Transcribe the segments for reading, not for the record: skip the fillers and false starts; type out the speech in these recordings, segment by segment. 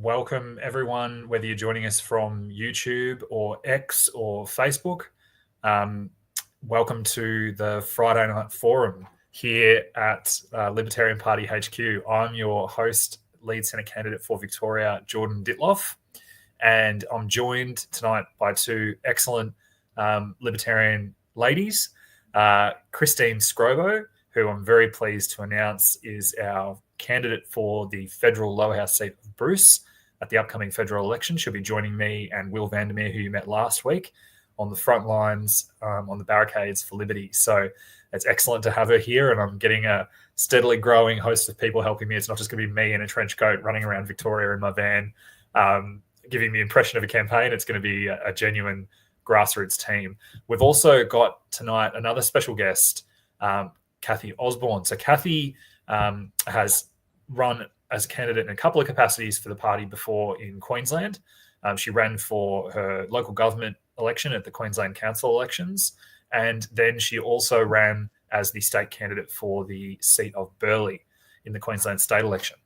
welcome everyone, whether you're joining us from YouTube or X or Facebook. Welcome to the Friday Night Forum here at Libertarian Party HQ. I'm your host, lead Senate candidate for Victoria, Jordan Dittloff, and I'm joined tonight by two excellent Libertarian ladies, Christine Skrobo, who I'm very pleased to announce is our candidate for the federal lower house seat of Bruce at the upcoming federal election. She'll be joining me and Will Vandermeer, who you met last week, on the front lines, on the barricades for liberty. So it's excellent to have her here, and I'm getting a steadily growing host of people helping me. It's not just going to be me in a trench coat running around Victoria in my van, giving the impression of a campaign. It's going to be a genuine grassroots team. We've also got tonight another special guest, Cathy Osborne. So Cathy has run as a candidate in a couple of capacities for the party before in Queensland. She ran for her local government election at the Queensland Council elections, and then she also ran as the state candidate for the seat of Burleigh in the Queensland state election.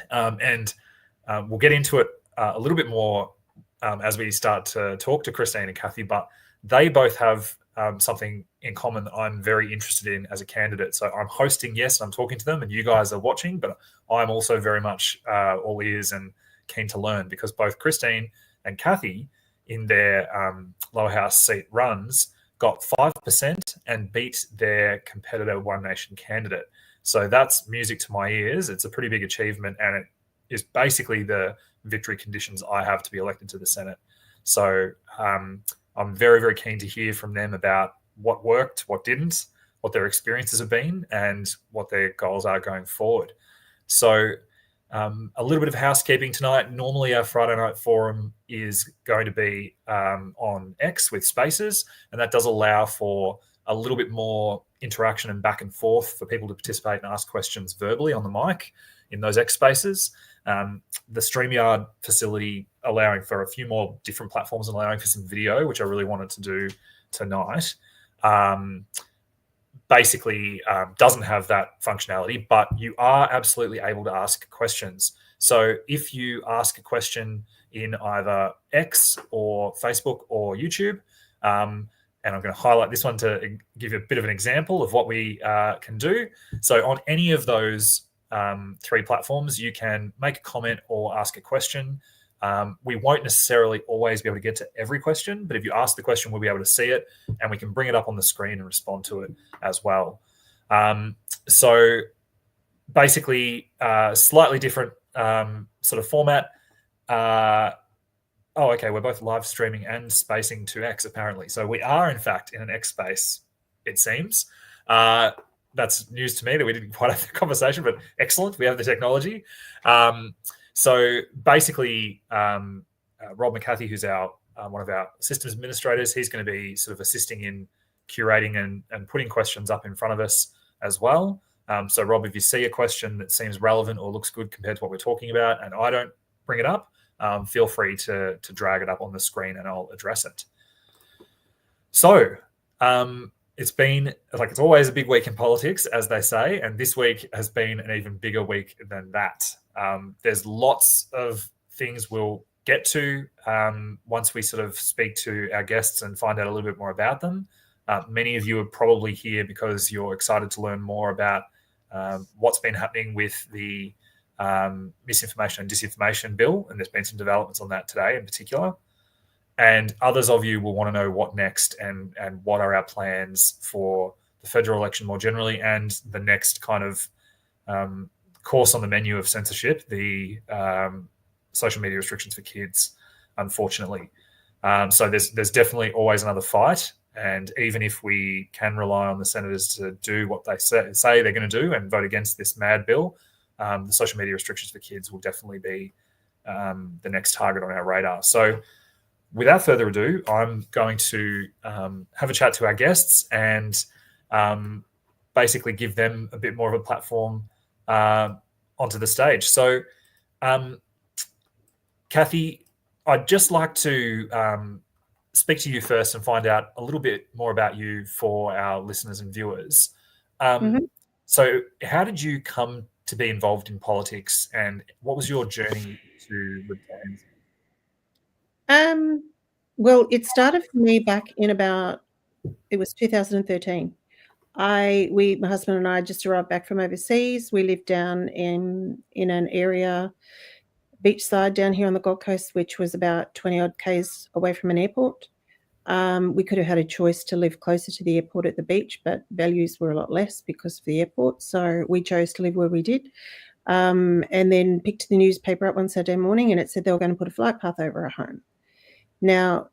We'll get into it a little bit more as we start to talk to Christine and Cathy, but they both have something in common that I'm very interested in as a candidate. So I'm hosting, yes, I'm talking to them, and you guys are watching, but I'm also very much all ears and keen to learn, because both Christine and Cathy in their lower house seat runs got 5% and beat their competitor One Nation candidate. So that's music to my ears. It's a pretty big achievement, and it is basically the victory conditions I have to be elected to the Senate. So I'm very, very keen to hear from them about what worked, what didn't, what their experiences have been, and what their goals are going forward. So a little bit of housekeeping tonight. Normally our Friday Night Forum is going to be on X with spaces, and that does allow for a little bit more interaction and back and forth for people to participate and ask questions verbally on the mic in those X spaces. The StreamYard facility allowing for a few more different platforms and allowing for some video, which I really wanted to do tonight, basically doesn't have that functionality, but you are absolutely able to ask questions. So if you ask a question in either X or Facebook or YouTube, and I'm going to highlight this one to give you a bit of an example of what we can do. So on any of those three platforms, you can make a comment or ask a question. We won't necessarily always be able to get to every question, but if you ask the question, we'll be able to see it, and we can bring it up on the screen and respond to it as well. So basically, slightly different sort of format. Okay, we're both live streaming and spacing to X apparently. So we are in fact in an X space, it seems. That's news to me that we didn't quite have the conversation, but excellent. We have the technology. So basically, Rob McCarthy, who's our one of our systems administrators, he's going to be sort of assisting in curating and putting questions up in front of us as well. So Rob, if you see a question that seems relevant or looks good compared to what we're talking about, and I don't bring it up, feel free to drag it up on the screen and I'll address it. So it's been, like, it's always a big week in politics, as they say, and this week has been an even bigger week than that. There's lots of things we'll get to once we sort of speak to our guests and find out a little bit more about them. Many of you are probably here because you're excited to learn more about what's been happening with the misinformation and disinformation bill, and there's been some developments on that today in particular. And others of you will want to know what next and what are our plans for the federal election more generally, and the next kind of course on the menu of censorship, the social media restrictions for kids, unfortunately. So there's definitely always another fight. And even if we can rely on the senators to do what they say they're going to do and vote against this mad bill, the social media restrictions for kids will definitely be the next target on our radar. So without further ado, I'm going to have a chat to our guests and basically give them a bit more of a platform onto the stage. So, Cathy, I'd just like to speak to you first and find out a little bit more about you for our listeners and viewers. So how did you come to be involved in politics, and what was your journey to Libertarians? Well, it started for me back in it was 2013. My husband and I just arrived back from overseas. We lived down in an area, beachside down here on the Gold Coast, which was about 20 odd k's away from an airport. We could have had a choice to live closer to the airport at the beach, but values were a lot less because of the airport. So we chose to live where we did. And then picked the newspaper up one Saturday morning and it said they were going to put a flight path over our home. Now,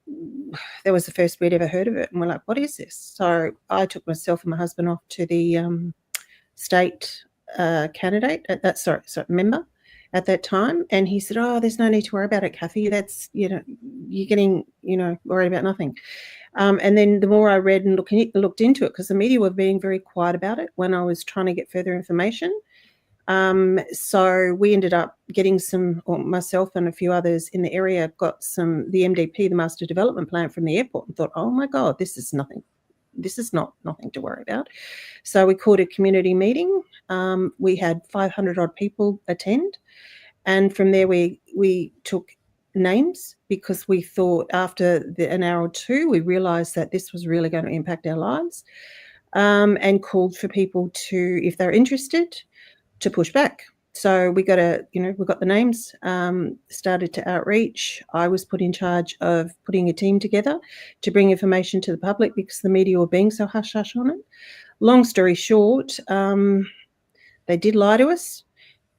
that was the first we'd ever heard of it. And we're like, what is this? So I took myself and my husband off to the state candidate at that, member at that time. And he said, oh, there's no need to worry about it, Cathy. That's, you're getting, worried about nothing. And then the more I read and looked into it, because the media were being very quiet about it when I was trying to get further information. So we ended up getting myself and a few others in the area got the MDP, the Master Development Plan from the airport, and thought, oh my God, this is nothing. This is nothing to worry about. So we called a community meeting. We had 500 odd people attend. And from there we took names because we thought after an hour or two, we realized that this was really going to impact our lives, and called for people to, if they're interested, to push back. So we got the names, started to outreach. I was put in charge of putting a team together to bring information to the public because the media were being so hush-hush on it. Long story short, they did lie to us.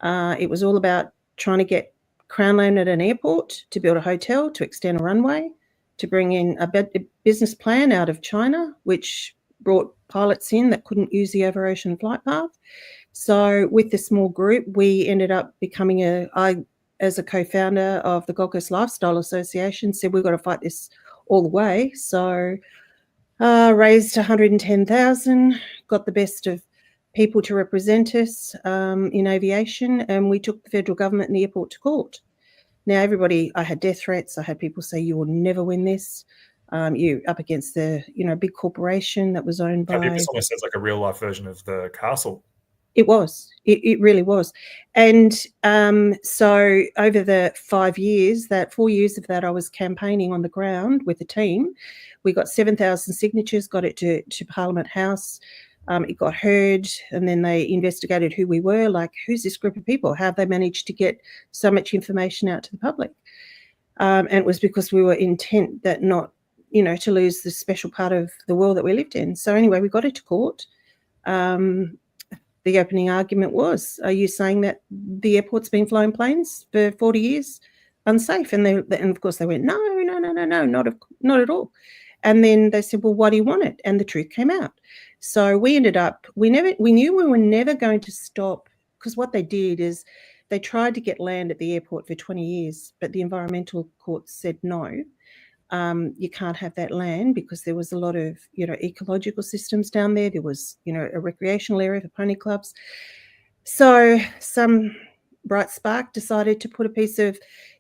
It was all about trying to get Crown land at an airport, to build a hotel, to extend a runway, to bring in a business plan out of China, which brought pilots in that couldn't use the over-ocean flight path. So with the small group, we ended up becoming as a co-founder of the Gold Coast Lifestyle Association, said we've got to fight this all the way. So raised 110,000, got the best of people to represent us in aviation, and we took the federal government and the airport to court. Now, I had death threats. I had people say, you will never win this. You're up against the, big corporation that was owned by... This almost sounds like a real-life version of the castle. It was. It really was. And so over the 4 years of that, I was campaigning on the ground with the team. We got 7,000 signatures, got it to Parliament House. It got heard, and then they investigated who we were, like, who's this group of people? How have they managed to get so much information out to the public? And it was because we were intent that not, to lose the special part of the world that we lived in. So anyway, we got it to court. The opening argument was, are you saying that the airport's been flying planes for 40 years unsafe? And of course they went, no, not at all. And then they said, well, why do you want it? And the truth came out. So we ended up, we knew we were never going to stop, because what they did is they tried to get land at the airport for 20 years, but the environmental court said no. You can't have that land because there was a lot of, ecological systems down there. There was, a recreational area for pony clubs. So some bright spark decided to put a piece of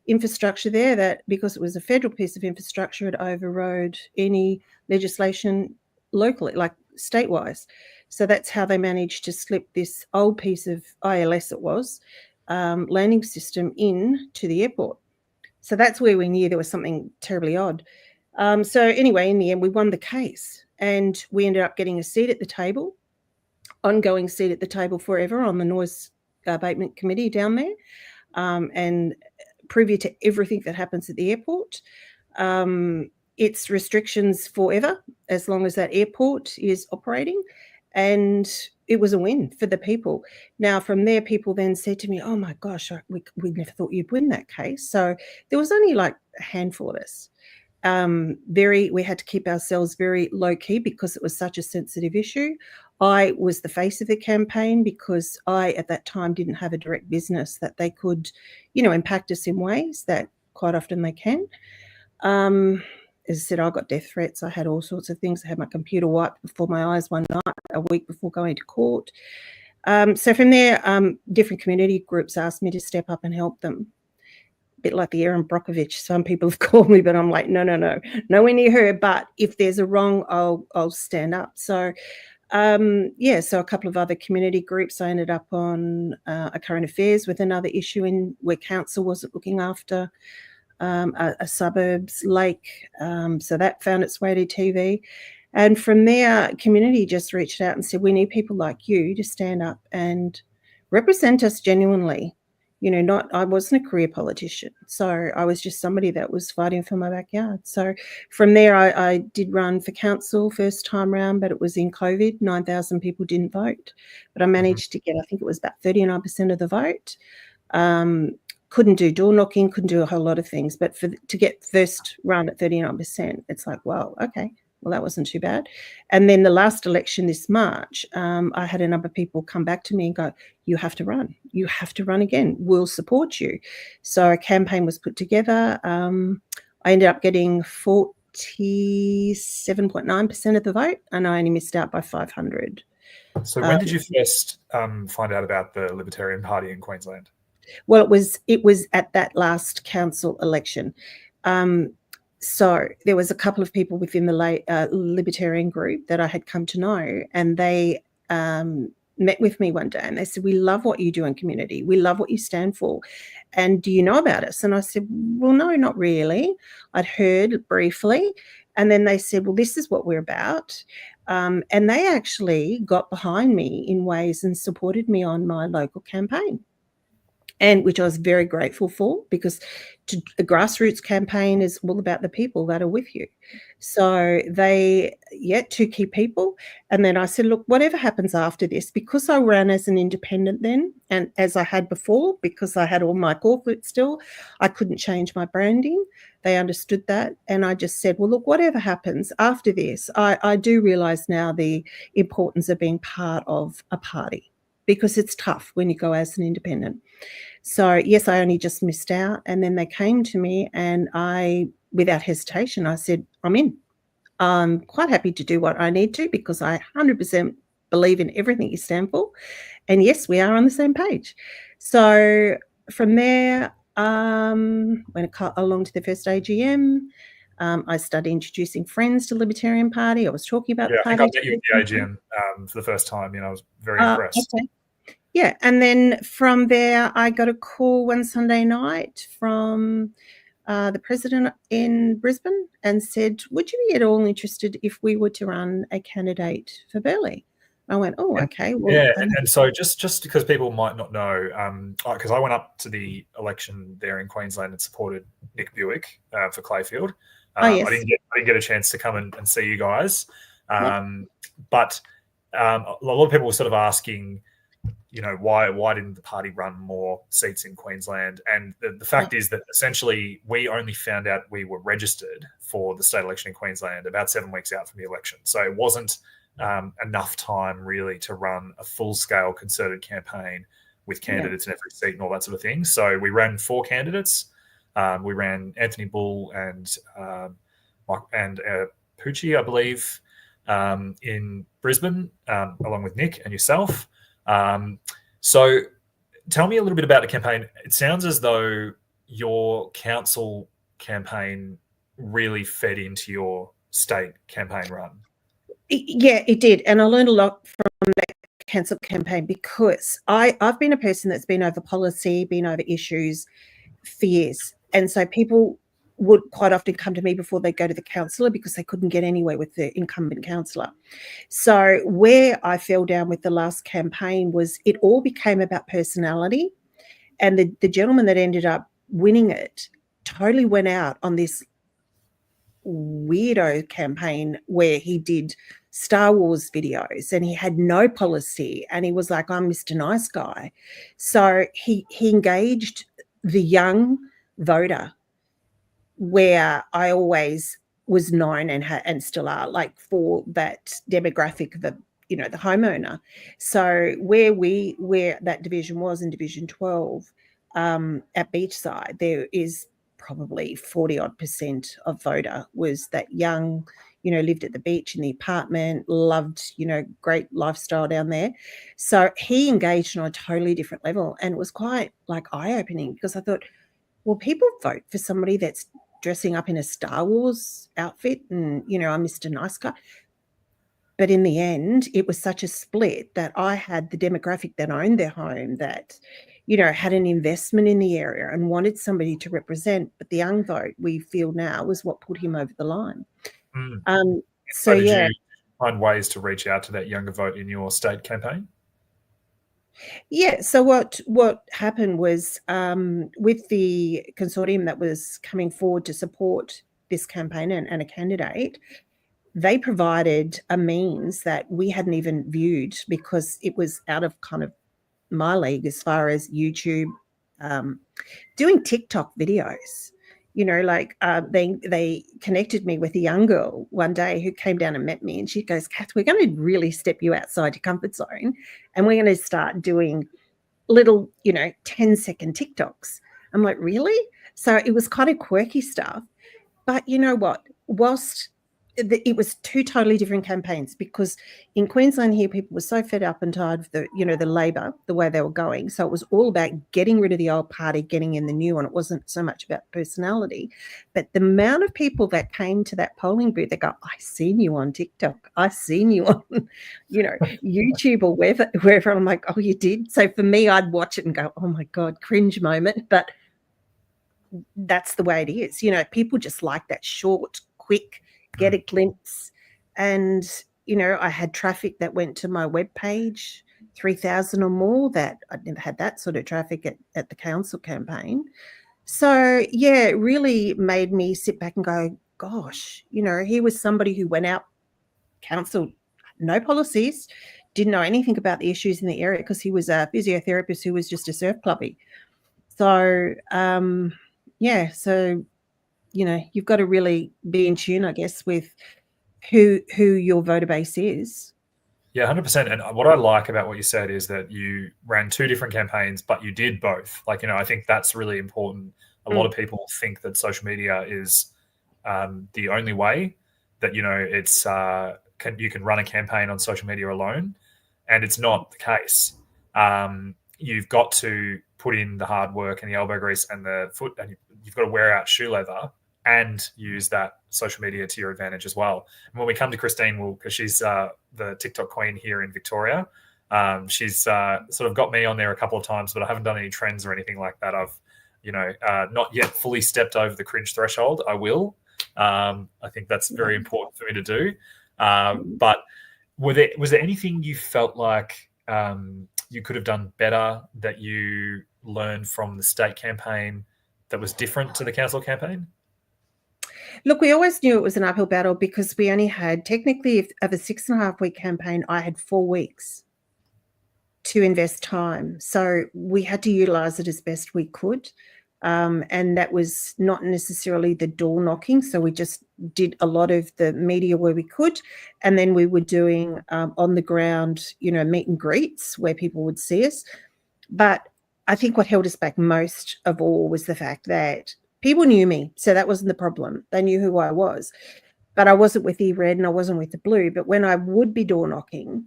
infrastructure there that, because it was a federal piece of infrastructure, it overrode any legislation locally, like state-wise. So that's how they managed to slip this old piece of ILS, landing system in to the airport. So that's where we knew there was something terribly odd. So anyway, in the end, we won the case and we ended up getting a seat at the table, ongoing seat at the table forever on the Noise Abatement Committee down there, and privy to everything that happens at the airport. It's restrictions forever, as long as that airport is operating. And it was a win for the people. Now, from there, people then said to me, oh my gosh, we never thought you'd win that case. So there was only like a handful of us. We had to keep ourselves very low key because it was such a sensitive issue. I was the face of the campaign because I, at that time, didn't have a direct business that they could, impact us in ways that quite often they can. As I said, I got death threats. I had all sorts of things. I had my computer wiped before my eyes one night, a week before going to court. So from there, different community groups asked me to step up and help them. A bit like the Erin Brockovich. Some people have called me, but I'm like, no, nowhere near her. But if there's a wrong, I'll stand up. So So a couple of other community groups. I ended up on a current affairs with another issue in where council wasn't looking after a suburbs lake. So that found its way to TV. And from there, community just reached out and said, we need people like you to stand up and represent us genuinely. I wasn't a career politician. So I was just somebody that was fighting for my backyard. So from there, I did run for council first time round, but it was in COVID. 9,000 people didn't vote. But I managed to get, I think it was about 39% of the vote. Couldn't do door knocking, couldn't do a whole lot of things. But to get first run at 39%, it's like, wow, okay. Well, that wasn't too bad. And then the last election this March, I had a number of people come back to me and go, you have to run. You have to run again. We'll support you. So a campaign was put together. I ended up getting 47.9% of the vote, and I only missed out by 500. So when did you first find out about the Libertarian Party in Queensland? Well, it was at that last council election. So there was a couple of people within the Libertarian group that I had come to know, and they met with me one day and they said, we love what you do in community. We love what you stand for. And do you know about us? And I said, well, no, not really. I'd heard briefly. And then they said, well, this is what we're about. And they actually got behind me in ways and supported me on my local campaign. And which I was very grateful for, because a grassroots campaign is all about the people that are with you. So two key people. And then I said, look, whatever happens after this, because I ran as an independent then, and as I had before, because I had all my corporate still, I couldn't change my branding. They understood that. And I just said, well, look, whatever happens after this, I do realise now the importance of being part of a party, because it's tough when you go as an independent. So, yes, I only just missed out. And then they came to me and without hesitation, I said, I'm in. I'm quite happy to do what I need to, because I 100% believe in everything you stand for. And yes, we are on the same page. So from there, went along to the first AGM. I started introducing friends to Libertarian Party. I was talking about the party. I think I met you at the AGM for the first time. I was very impressed. Okay. Yeah, and then from there, I got a call one Sunday night from the president in Brisbane and said, would you be at all interested if we were to run a candidate for Burleigh? I went, oh, okay. Well, yeah, and so just because people might not know, because I went up to the election there in Queensland and supported Nick Buick for Clayfield. Yes. I didn't get a chance to come and see you guys, but a lot of people were sort of asking, why didn't the party run more seats in Queensland? And the fact is that essentially we only found out we were registered for the state election in Queensland about 7 weeks out from the election. So it wasn't enough time really to run a full-scale concerted campaign with candidates in every seat and all that sort of thing. So we ran 4 candidates. We ran Anthony Bull and Poochie, I believe, in Brisbane, along with Nick and yourself. So tell me a little bit about the campaign. It sounds as though your council campaign really fed into your state campaign run. Yeah, it did. And I learned a lot from that council campaign, because I've been a person that's been over policy, been over issues for years. And so people would quite often come to me before they go to the councillor, because they couldn't get anywhere with the incumbent councillor. So where I fell down with the last campaign was it all became about personality. And the gentleman that ended up winning it totally went out on this weirdo campaign where he did Star Wars videos and he had no policy, and he was like, I'm Mr. Nice Guy. So he engaged the young voter, where I always was known and still are, like, for that demographic, the homeowner. So where that division was in Division 12 at Beachside, there is probably 40% of voter was that young, lived at the beach in the apartment, loved, great lifestyle down there. So he engaged on a totally different level, and it was quite eye-opening, because I thought, well, people vote for somebody that's dressing up in a Star Wars outfit and, I'm Mr. Nice Guy. But in the end, it was such a split that I had the demographic that owned their home that, had an investment in the area and wanted somebody to represent. But the young vote, we feel now, was what put him over the line. So did you find ways to reach out to that younger vote in your state campaign? Yeah. So what happened was, with the consortium that was coming forward to support this campaign and a candidate, they provided a means that we hadn't even viewed because it was out of kind of my league as far as YouTube, doing TikTok videos. They connected me with a young girl one day who came down and met me, and she goes, "Kath, we're going to really step you outside your comfort zone, and we're going to start doing little, 10-second TikToks." I'm like, really? So it was kind of quirky stuff. But you know what? Whilst it was two totally different campaigns, because in Queensland here, people were so fed up and tired of the Labor, the way they were going. So it was all about getting rid of the old party, getting in the new one. It wasn't so much about personality, but the amount of people that came to that polling booth, they go, "I seen you on TikTok. I seen you on, YouTube or wherever." I'm like, "Oh, you did?" So for me, I'd watch it and go, "Oh my God, cringe moment." But that's the way it is. People just like that short, quick, get a glimpse. And, I had traffic that went to my webpage, 3,000 or more. That I'd never had that sort of traffic at the council campaign. So, yeah, it really made me sit back and go, gosh, he was somebody who went out, council, no policies, didn't know anything about the issues in the area because he was a physiotherapist who was just a surf clubby. So, yeah, so you've got to really be in tune, I guess, with who your voter base is. Yeah, 100%. And what I like about what you said is that you ran two different campaigns, but you did both. I think that's really important. A lot of people think that social media is the only way that, it's you can run a campaign on social media alone, and it's not the case. You've got to put in the hard work and the elbow grease and the foot, and you've got to wear out shoe leather and use that social media to your advantage as well. And when we come to Christine, because she's the TikTok queen here in Victoria, she's sort of got me on there a couple of times, but I haven't done any trends or anything like that. I've, not yet fully stepped over the cringe threshold. I will. I think that's very important for me to do. But was there anything you felt like you could have done better that you learned from the state campaign that was different to the council campaign? Look, we always knew it was an uphill battle because we only had, technically, of a 6.5-week campaign, I had 4 weeks to invest time. So we had to utilize it as best we could. And that was not necessarily the door knocking. So we just did a lot of the media where we could. And then we were doing on the ground, meet and greets where people would see us. But I think what held us back most of all was the fact that people knew me. So that wasn't the problem. They knew who I was. But I wasn't with the red and I wasn't with the blue. But when I would be door knocking,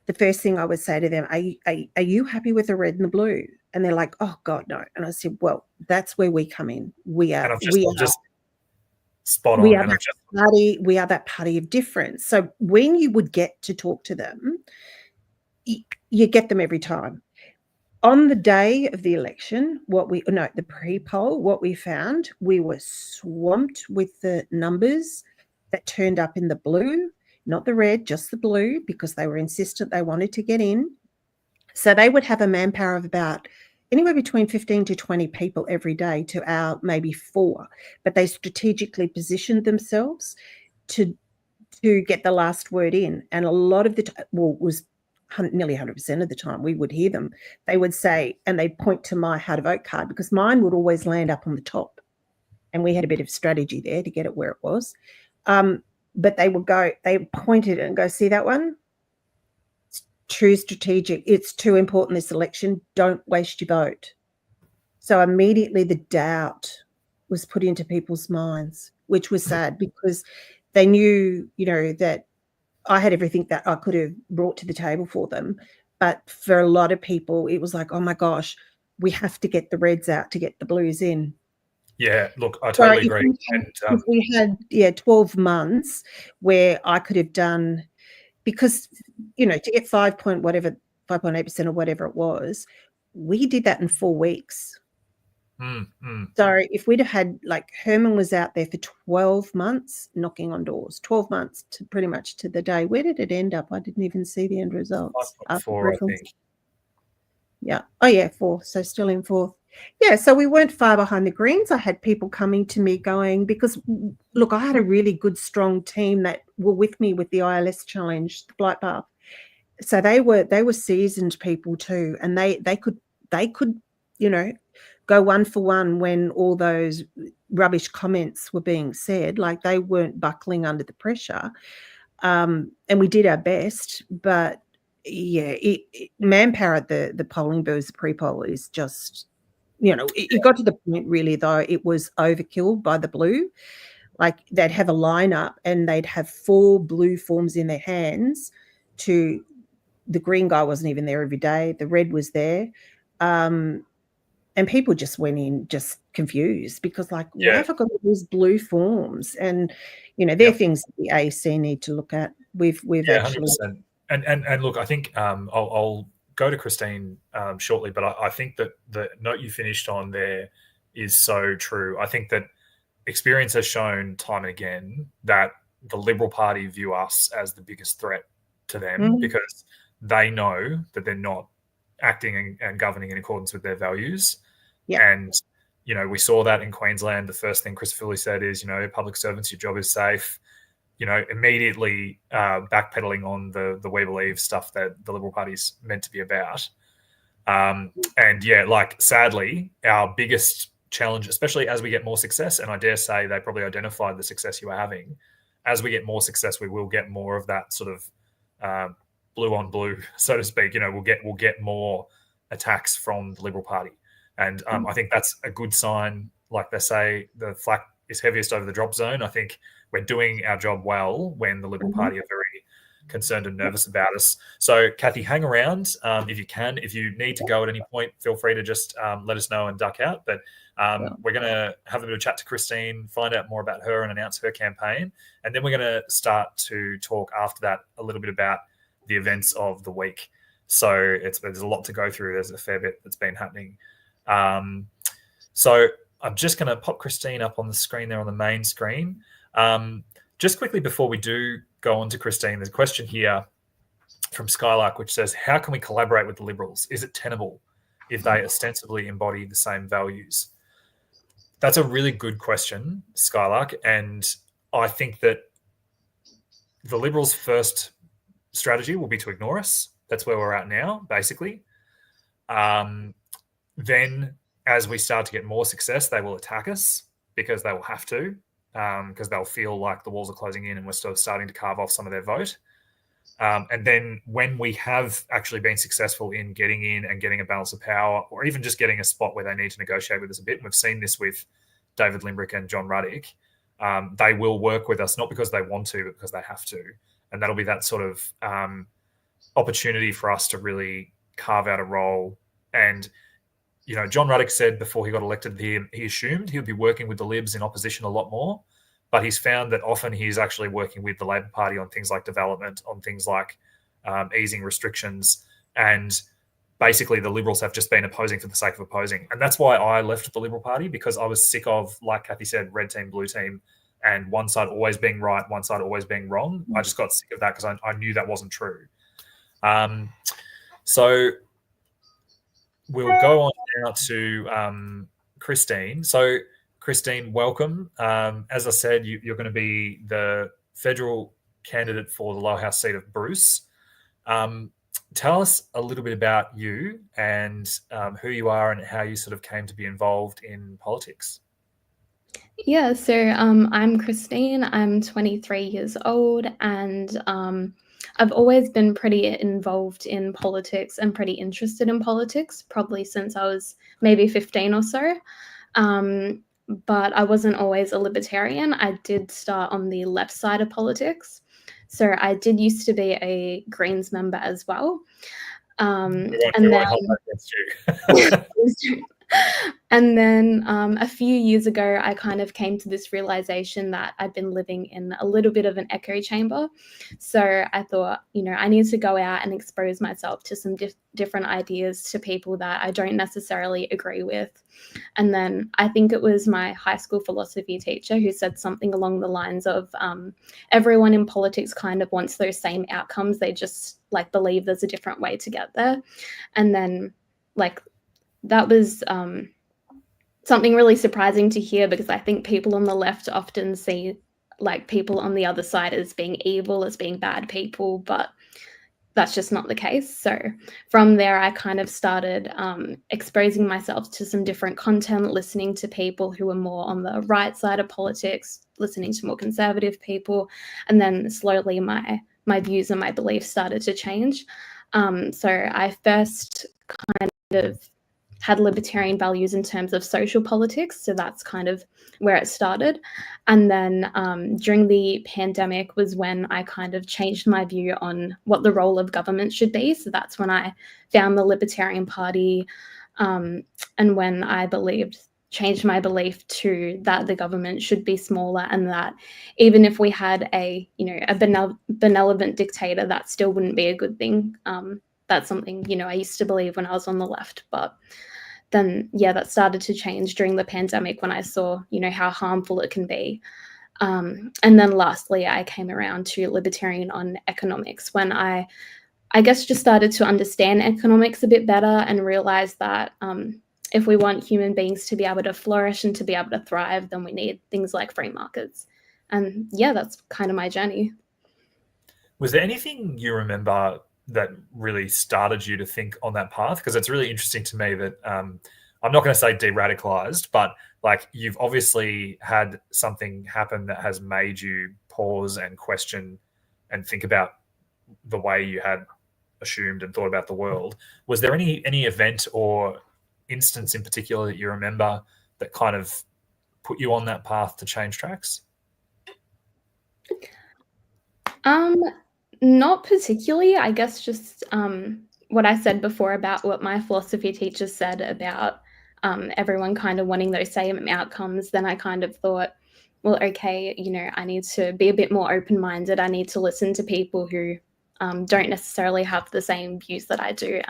the first thing I would say to them, are you happy with the red and the blue? And they're like, "Oh God, no." And I said, well, that's where we come in. We are spot on. We are that party. We are that party of difference. So when you would get to talk to them, you get them every time. On the day of the election, the pre-poll, what we found, we were swamped with the numbers that turned up in the blue, not the red, just the blue, because they were insistent they wanted to get in. So they would have a manpower of about anywhere between 15 to 20 people every day to our maybe 4, but they strategically positioned themselves to get the last word in. And a lot of the time, was nearly 100% of the time we would hear them. They would say, and they'd point to my how to vote card, because mine would always land up on the top. And we had a bit of strategy there to get it where it was. But they pointed and go, "See that one? It's too strategic. It's too important, this election. Don't waste your vote." So immediately the doubt was put into people's minds, which was sad because they knew, that I had everything that I could have brought to the table for them. But for a lot of people, it was like, oh my gosh, we have to get the reds out to get the blues in. Yeah, look, I totally agree. If we had 12 months where I could have done because, you know, to get 5.8% or whatever it was, we did that in 4 weeks. So if we'd have had, like, Herman was out there for 12 months knocking on doors, 12 months to pretty much to the day. Where did it end up? I didn't even see the end results. 5.4, I think. Yeah. Oh, yeah, 4. So still in 4th. Yeah, so we weren't far behind the Greens. I had people coming to me going, because, look, I had a really good, strong team that were with me with the ILS challenge, the Blight Path. So they were seasoned people too, and they could, you know, go one for one when all those rubbish comments were being said. Like, they weren't buckling under the pressure. And we did our best, but yeah, manpower at the polling booths, the pre-poll is just, you know, it got to the point really, though, it was overkill by the blue. Like, they'd have a lineup and they'd have 4 blue forms in their hands. The green guy wasn't even there every day. The red was there. And people just went in just confused because, like, why have I got all these blue forms? And, you know, they're things that the AC need to look at. We've actually 100%. And look, I think I'll go to Christine shortly, but I think that the note you finished on there is so true. I think that experience has shown time and again that the Liberal Party view us as the biggest threat to them because they know that they're not acting and governing in accordance with their values. And, you know, we saw that in Queensland. The first thing Chris Foley said is, you know, public servants, your job is safe. You know, immediately backpedaling on the We Believe stuff that the Liberal Party's meant to be about. And yeah, like, sadly, our biggest challenge, especially as we get more success, and I dare say they probably identified the success you are having, as we get more success, we will get more of that sort of blue on blue, so to speak. You know, we'll get more attacks from the Liberal Party. And I think that's a good sign. Like they say, the flak is heaviest over the drop zone. I think we're doing our job well when the Liberal Party are very concerned and nervous about us. So, Cathy, hang around if you can. If you need to go at any point, feel free to just let us know and duck out. But we're going to have a bit of a chat to Christine, find out more about her and announce her campaign. And then we're going to start to talk after that a little bit about the events of the week. So there's a lot to go through. There's a fair bit that's been happening. So I'm just going to pop Christine up on the screen there on the main screen. Just quickly before we do go on to Christine, there's a question here from Skylark which says, how can we collaborate with the Liberals? Is it tenable if they ostensibly embody the same values? That's a really good question, Skylark. And I think that the Liberals' first strategy will be to ignore us. That's where we're at now, basically. Then as we start to get more success, they will attack us because they will have to, because they'll feel like the walls are closing in and we're still starting to carve off some of their vote. And then when we have actually been successful in getting in and getting a balance of power, or even just getting a spot where they need to negotiate with us a bit, and we've seen this with David Limbrick and John Ruddick, they will work with us, not because they want to, but because they have to. And that'll be that sort of opportunity for us to really carve out a role. And, you know, John Ruddick said before he got elected, he assumed he would be working with the Libs in opposition a lot more, but he's found that often he's actually working with the Labor Party on things like development, on things like easing restrictions. And basically the Liberals have just been opposing for the sake of opposing. And that's why I left the Liberal Party, because I was sick of, like Cathy said, red team, blue team, and one side always being right, one side always being wrong. I just got sick of that because I knew that wasn't true. So we'll go on now to Christine. So, Christine, welcome. As I said, you're going to be the federal candidate for the lower house seat of Bruce. Tell us a little bit about you and who you are and how you sort of came to be involved in politics. Yeah, so I'm Christine. I'm 23 years old, and I've always been pretty involved in politics and pretty interested in politics, probably since I was maybe 15 or so. But I wasn't always a libertarian. I did start on the left side of politics. So I did used to be a Greens member as well. And then And then a few years ago, I kind of came to this realization that I'd been living in a little bit of an echo chamber. So I thought, I need to go out and expose myself to some different ideas, to people that I don't necessarily agree with. And then I think it was my high school philosophy teacher who said something along the lines of everyone in politics kind of wants those same outcomes. They just believe there's a different way to get there. And then that was something really surprising to hear, because I think people on the left often see people on the other side as being evil, as being bad people, but that's just not the case. So from there, I kind of started exposing myself to some different content, listening to people who were more on the right side of politics, listening to more conservative people, and then slowly my views and my beliefs started to change. So I first kind of had libertarian values in terms of social politics. So that's kind of where it started. And then during the pandemic was when I kind of changed my view on what the role of government should be. So that's when I found the Libertarian Party, and when I changed my belief to that the government should be smaller, and that even if we had a benevolent dictator, that still wouldn't be a good thing. That's something, I used to believe when I was on the left, but then, that started to change during the pandemic when I saw, how harmful it can be. And then lastly, I came around to libertarian on economics when I guess just started to understand economics a bit better and realize that if we want human beings to be able to flourish and to be able to thrive, then we need things like free markets. And that's kind of my journey. Was there anything you remember that really started you to think on that path? Because it's really interesting to me that I'm not going to say de-radicalized, but you've obviously had something happen that has made you pause and question and think about the way you had assumed and thought about the world. Was there any event or instance in particular that you remember that kind of put you on that path to change tracks? Not particularly. I guess just what I said before about what my philosophy teacher said about everyone kind of wanting those same outcomes. Then I kind of thought, well, okay, I need to be a bit more open-minded. I need to listen to people who don't necessarily have the same views that I do.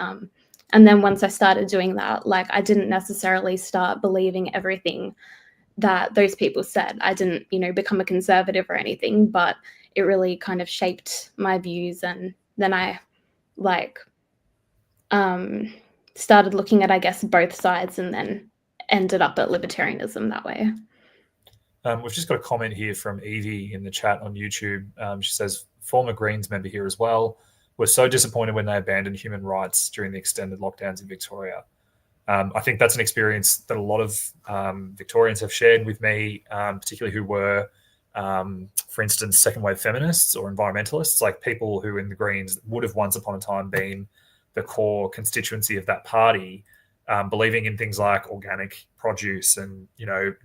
And then once I started doing that, I didn't necessarily start believing everything that those people said. I didn't, become a conservative or anything, but it really kind of shaped my views. And then I started looking at, I guess, both sides, and then ended up at libertarianism that way. We've just got a comment here from Evie in the chat on YouTube. She says, former Greens member here as well, were so disappointed when they abandoned human rights during the extended lockdowns in Victoria. I think that's an experience that a lot of Victorians have shared with me, particularly who were, for instance, second wave feminists or environmentalists, people who in the Greens would have once upon a time been the core constituency of that party, believing in things like organic produce and,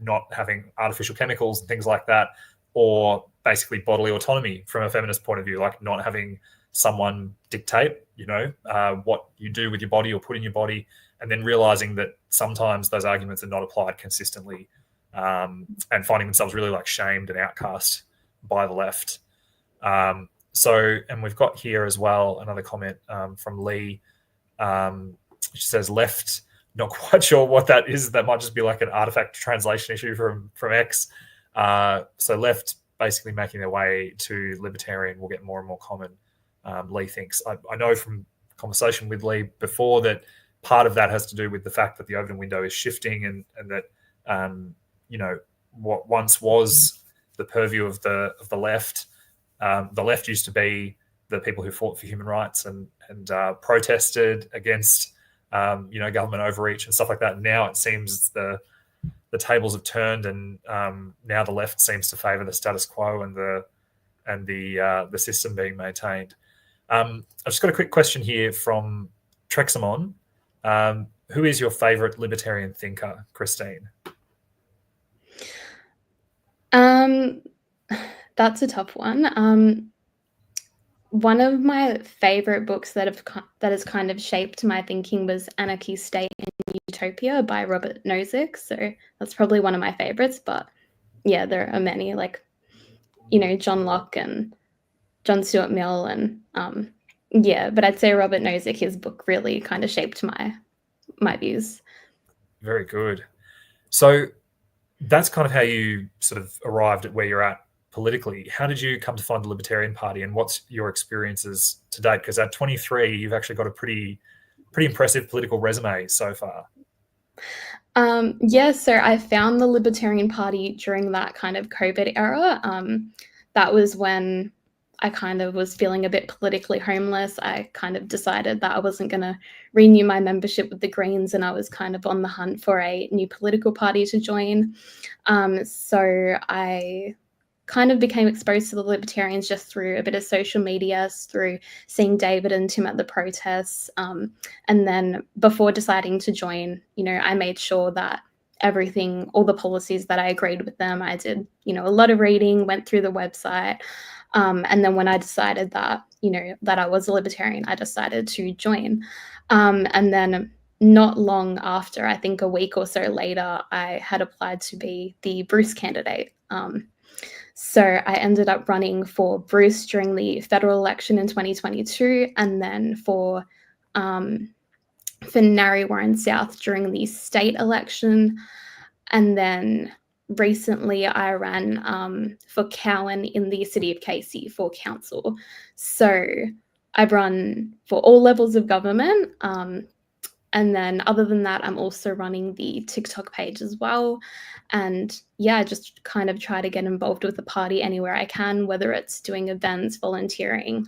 not having artificial chemicals and things like that, or basically bodily autonomy from a feminist point of view, not having someone dictate, what you do with your body or put in your body, and then realizing that sometimes those arguments are not applied consistently, and finding themselves really shamed and outcast by the left. And we've got here as well another comment from Lee. She says left, not quite sure what that is. That might just be an artifact translation issue from X. So left basically making their way to libertarian will get more and more common, Lee thinks. I know from conversation with Lee before that part of that has to do with the fact that the Overton window is shifting, and that what once was the purview of the left, the left used to be the people who fought for human rights and protested against government overreach and stuff like that. Now it seems the tables have turned, and now the left seems to favour the status quo and the system being maintained. I've just got a quick question here from Trexamon. Who is your favourite libertarian thinker, Christine? That's a tough one. One of my favourite books that has kind of shaped my thinking was Anarchy, State and Utopia by Robert Nozick. So that's probably one of my favorites. But yeah, there are many, like, you know, John Locke and John Stuart Mill, and yeah, but I'd say Robert Nozick, his book really kind of shaped my views. Very good. So that's kind of how you sort of arrived at where you're at politically. How did you come to find the Libertarian Party, and what's your experiences to date? Because at 23, you've actually got a pretty impressive political resume so far. Yeah, so I found the Libertarian Party during that kind of COVID era. That was when I kind of was feeling a bit politically homeless. I kind of decided that I wasn't going to renew my membership with the Greens, and I was kind of on the hunt for a new political party to join. So I kind of became exposed to the Libertarians just through a bit of social media, through seeing David and Tim at the protests. And then before deciding to join, you know, I made sure that everything, all the policies that I agreed with them, I did, you know, a lot of reading, went through the website. And then when I decided that, you know, that I was a Libertarian, I decided to join. And then not long after, I think a week or so later, I had applied to be the Bruce candidate. So I ended up running for Bruce during the federal election in 2022, and then for Narre Warren South during the state election. And then recently I ran for Cowan in the city of Casey for council. So I've run for all levels of government. And then other than that, I'm also running the TikTok page as well. And yeah, I just kind of try to get involved with the party anywhere I can, whether it's doing events, volunteering.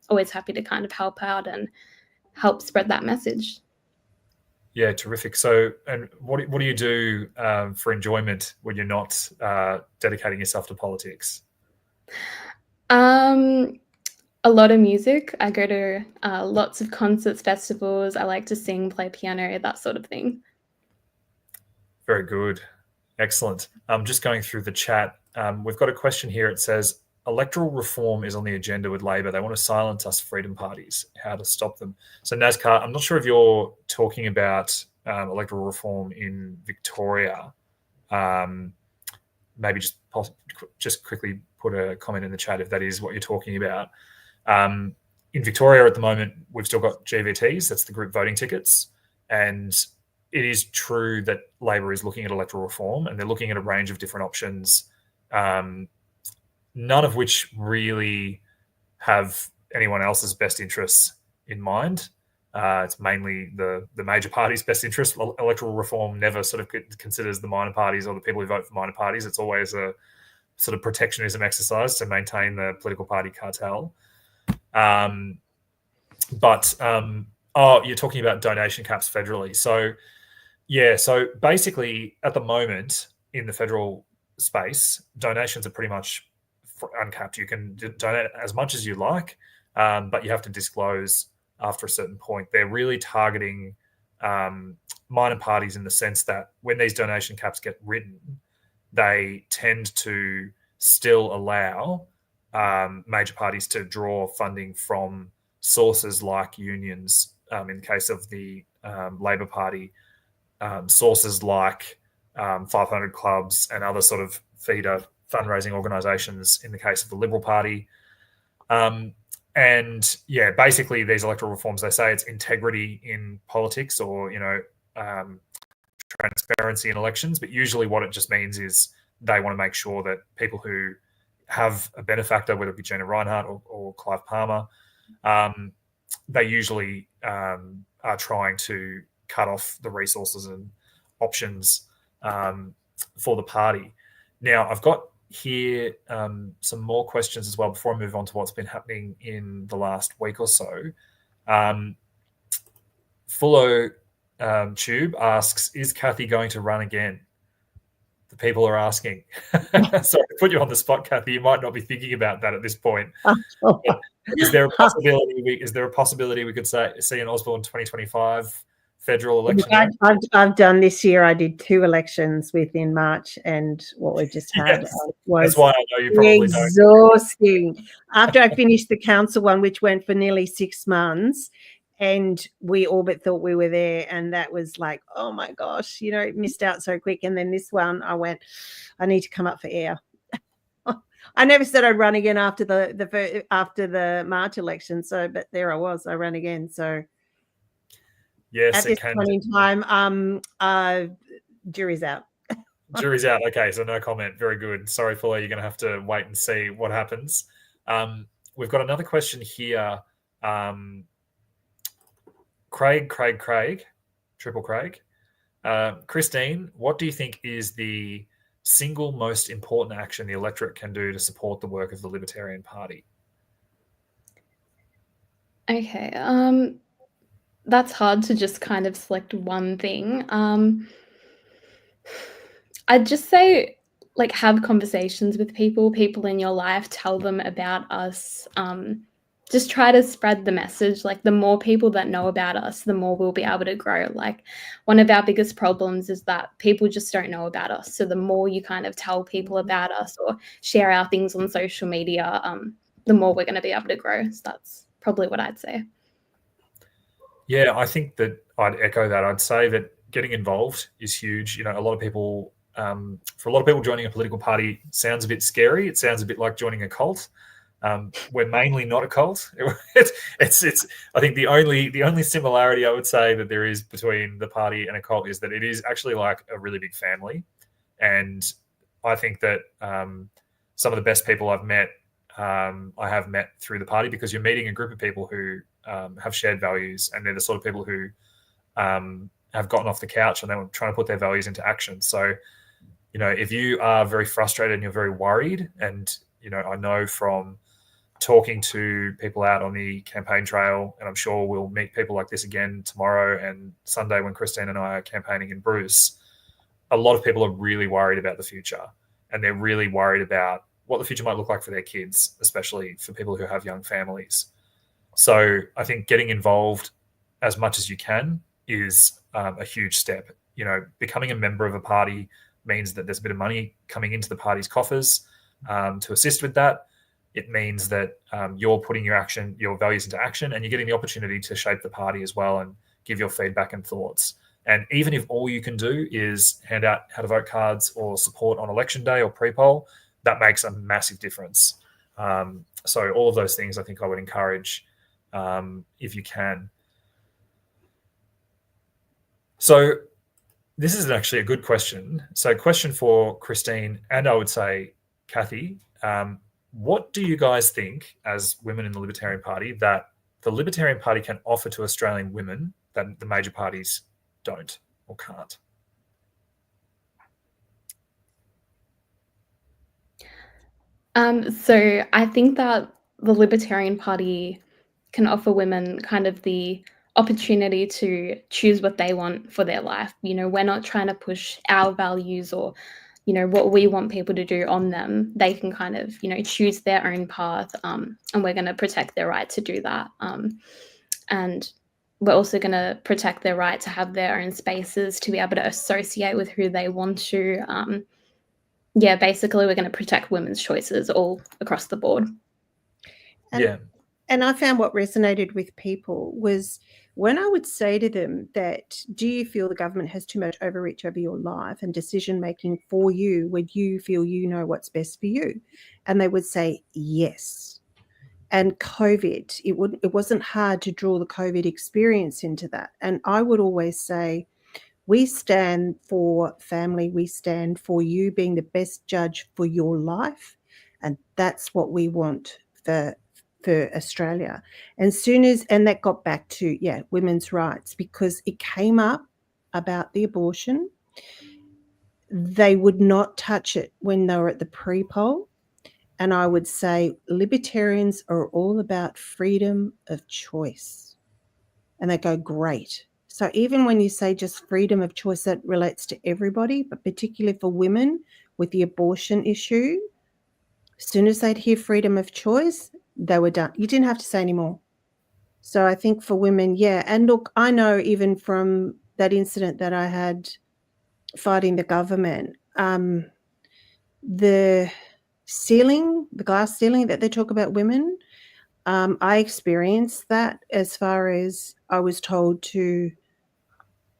Always happy to kind of help out and help spread that message. Yeah, terrific. So, and what do you do for enjoyment when you're not dedicating yourself to politics? A lot of music. I go to lots of concerts, festivals. I like to sing, play piano, that sort of thing. Very good. Excellent. Just going through the chat. We've got a question here. It says, electoral reform is on the agenda with Labor. They want to silence us freedom parties. How to stop them? So NASCAR, I'm not sure if you're talking about electoral reform in Victoria. Maybe just quickly put a comment in the chat if that is what you're talking about. In Victoria at the moment, we've still got GVTs, that's the group voting tickets. And it is true that Labor is looking at electoral reform, and they're looking at a range of different options, none of which really have anyone else's best interests in mind. It's mainly the major parties' best interests. Electoral reform never sort of considers the minor parties or the people who vote for minor parties. It's always a sort of protectionism exercise to maintain the political party cartel. You're talking about donation caps federally. So, yeah, so basically at the moment in the federal space, donations are pretty much uncapped. You can donate as much as you like, but you have to disclose after a certain point. They're really targeting minor parties in the sense that when these donation caps get written, they tend to still allow major parties to draw funding from sources like unions, in the case of the Labor Party, sources like 500 clubs and other sort of feeder fundraising organisations in the case of the Liberal Party. And yeah, basically these electoral reforms, they say it's integrity in politics or, transparency in elections, but usually what it just means is they want to make sure that people who have a benefactor, whether it be Gina Rinehart or Clive Palmer, they usually are trying to cut off the resources and options for the party. Now, I've got here some more questions as well before I move on to what's been happening in the last week or so. Fullo Tube asks, is Cathy going to run again? The people are asking. Sorry to put you on the spot, Cathy. You might not be thinking about that at this point. Is there a possibility we could see an Osborne 2025 federal election? I've done this year. I did 2 elections within March, and what we just had was that's why I know you probably exhausting. After I finished the council one, which went for nearly 6 months, And we all but thought we were there. And that was like, oh my gosh, it missed out so quick. And then this one, I went, I need to come up for air. I never said I'd run again after the March election. But there I was. I ran again. So yes, at this point in time, jury's out. Jury's out. Okay, so no comment. Very good. Sorry, Fuller, you're going to have to wait and see what happens. We've got another question here. Craig, Triple Craig. Christine, what do you think is the single most important action the electorate can do to support the work of the Libertarian Party? Okay, that's hard to just kind of select one thing. I'd just say, like, have conversations with people in your life, tell them about us. Just try to spread the message. Like, the more people that know about us, the more we'll be able to grow. Like, one of our biggest problems is that people just don't know about us. So the more you kind of tell people about us or share our things on social media, the more we're going to be able to grow. So that's probably what I'd say. Yeah, I think that I'd echo that. I'd say that getting involved is huge. A lot of people, for a lot of people, joining a political party sounds a bit scary. It sounds a bit like joining a cult. We're mainly not a cult. It's. I think the only similarity I would say that there is between the party and a cult is that it is actually like a really big family, and I think that some of the best people I've met, I have met through the party, because you're meeting a group of people who have shared values, and they're the sort of people who have gotten off the couch and they're trying to put their values into action. So, if you are very frustrated and you're very worried, and I know from talking to people out on the campaign trail, and I'm sure we'll meet people like this again tomorrow and Sunday when Christine and I are campaigning in Bruce, a lot of people are really worried about the future, and they're really worried about what the future might look like for their kids, especially for people who have young families. So I think getting involved as much as you can is a huge step. Becoming a member of a party means that there's a bit of money coming into the party's coffers to assist with that. It means that you're putting your values into action, and you're getting the opportunity to shape the party as well and give your feedback and thoughts. And even if all you can do is hand out how to vote cards or support on election day or pre-poll, that makes a massive difference. So all of those things I think I would encourage if you can. So this is actually a good question. So question for Christine, and I would say Cathy, what do you guys think, as women in the Libertarian Party, that the Libertarian Party can offer to Australian women that the major parties don't or can't? So I think that the Libertarian Party can offer women kind of the opportunity to choose what they want for their life. We're not trying to push our values or, what we want people to do on them. They can kind of, choose their own path, and we're going to protect their right to do that. And we're also going to protect their right to have their own spaces, to be able to associate with who they want to. Basically, we're going to protect women's choices all across the board. And I found what resonated with people was when I would say to them that, do you feel the government has too much overreach over your life and decision-making for you when you feel you know what's best for you? And they would say, yes. And COVID, it wasn't hard to draw the COVID experience into that. And I would always say, we stand for family. We stand for you being the best judge for your life. And that's what we want for Australia. And that got back to, women's rights, because it came up about the abortion. They would not touch it when they were at the pre-poll. And I would say libertarians are all about freedom of choice. And they go, great. So even when you say just freedom of choice, that relates to everybody, but particularly for women with the abortion issue, as soon as they'd hear freedom of choice, they were done. You didn't have to say any more. So I think for women, and look, I know even from that incident that I had fighting the government, the glass ceiling that they talk about women, I experienced that as far as I was told to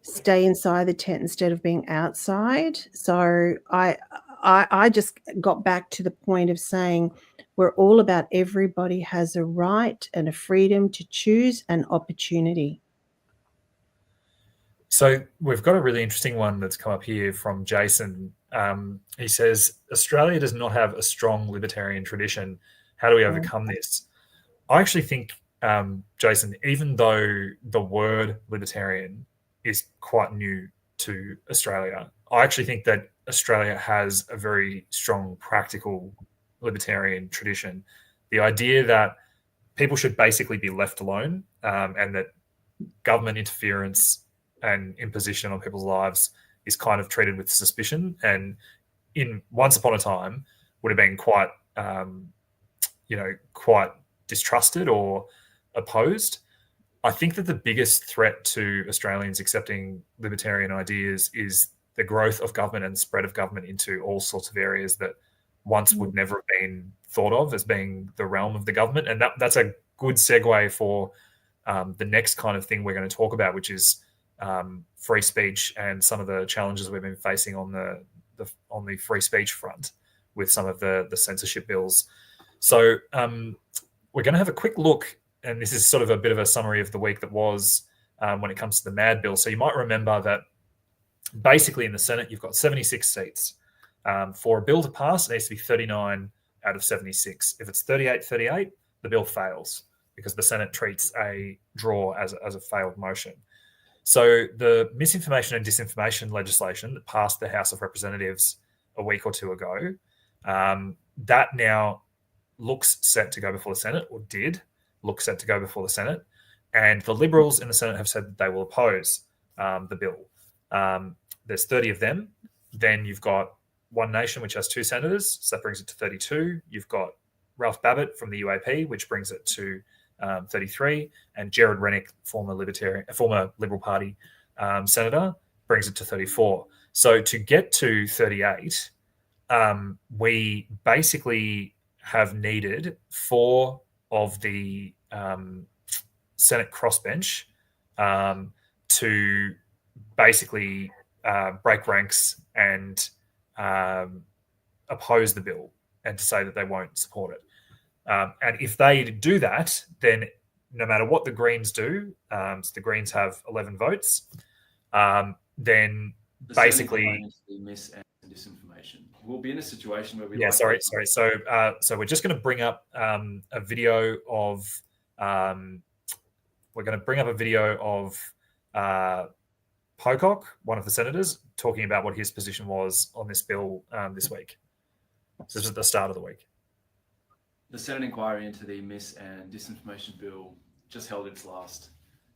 stay inside the tent instead of being outside. So I just got back to the point of saying we're all about everybody has a right and a freedom to choose an opportunity. So we've got a really interesting one that's come up here from Jason. He says, Australia does not have a strong libertarian tradition. How do we overcome this? I actually think, Jason, even though the word libertarian is quite new to Australia, I actually think that Australia has a very strong practical libertarian tradition. The idea that people should basically be left alone, and that government interference and imposition on people's lives is kind of treated with suspicion, and in once upon a time would have been quite quite distrusted or opposed. I think that the biggest threat to Australians accepting libertarian ideas is the growth of government and the spread of government into all sorts of areas that once would never have been thought of as being the realm of the government. And that's a good segue for the next kind of thing we're going to talk about, which is free speech and some of the challenges we've been facing on the free speech front with some of the censorship bills. So we're going to have a quick look, and this is sort of a bit of a summary of the week that was when it comes to the MAD bill. So you might remember that basically in the Senate, you've got 76 seats. For a bill to pass, it needs to be 39 out of 76. If it's 38-38, the bill fails because the Senate treats a draw as a failed motion. So the misinformation and disinformation legislation that passed the House of Representatives a week or two ago, that now looks set to go before the Senate, or did look set to go before the Senate. And the Liberals in the Senate have said that they will oppose the bill. There's 30 of them. Then you've got One Nation, which has 2 senators, so that brings it to 32. You've got Ralph Babbitt from the UAP, which brings it to 33, and Jared Rennick, former Liberal Party senator, brings it to 34. So to get to 38, we basically have needed 4 of the Senate crossbench to basically break ranks and oppose the bill and to say that they won't support it. And if they do that, then no matter what the Greens do, so the Greens have 11 votes, then basically the mis and disinformation. We'll be in a situation where we sorry. So we're just going to bring up a video of Pocock, one of the senators, talking about what his position was on this bill this week. So this is the start of the week. The Senate inquiry into the mis and disinformation bill just held its last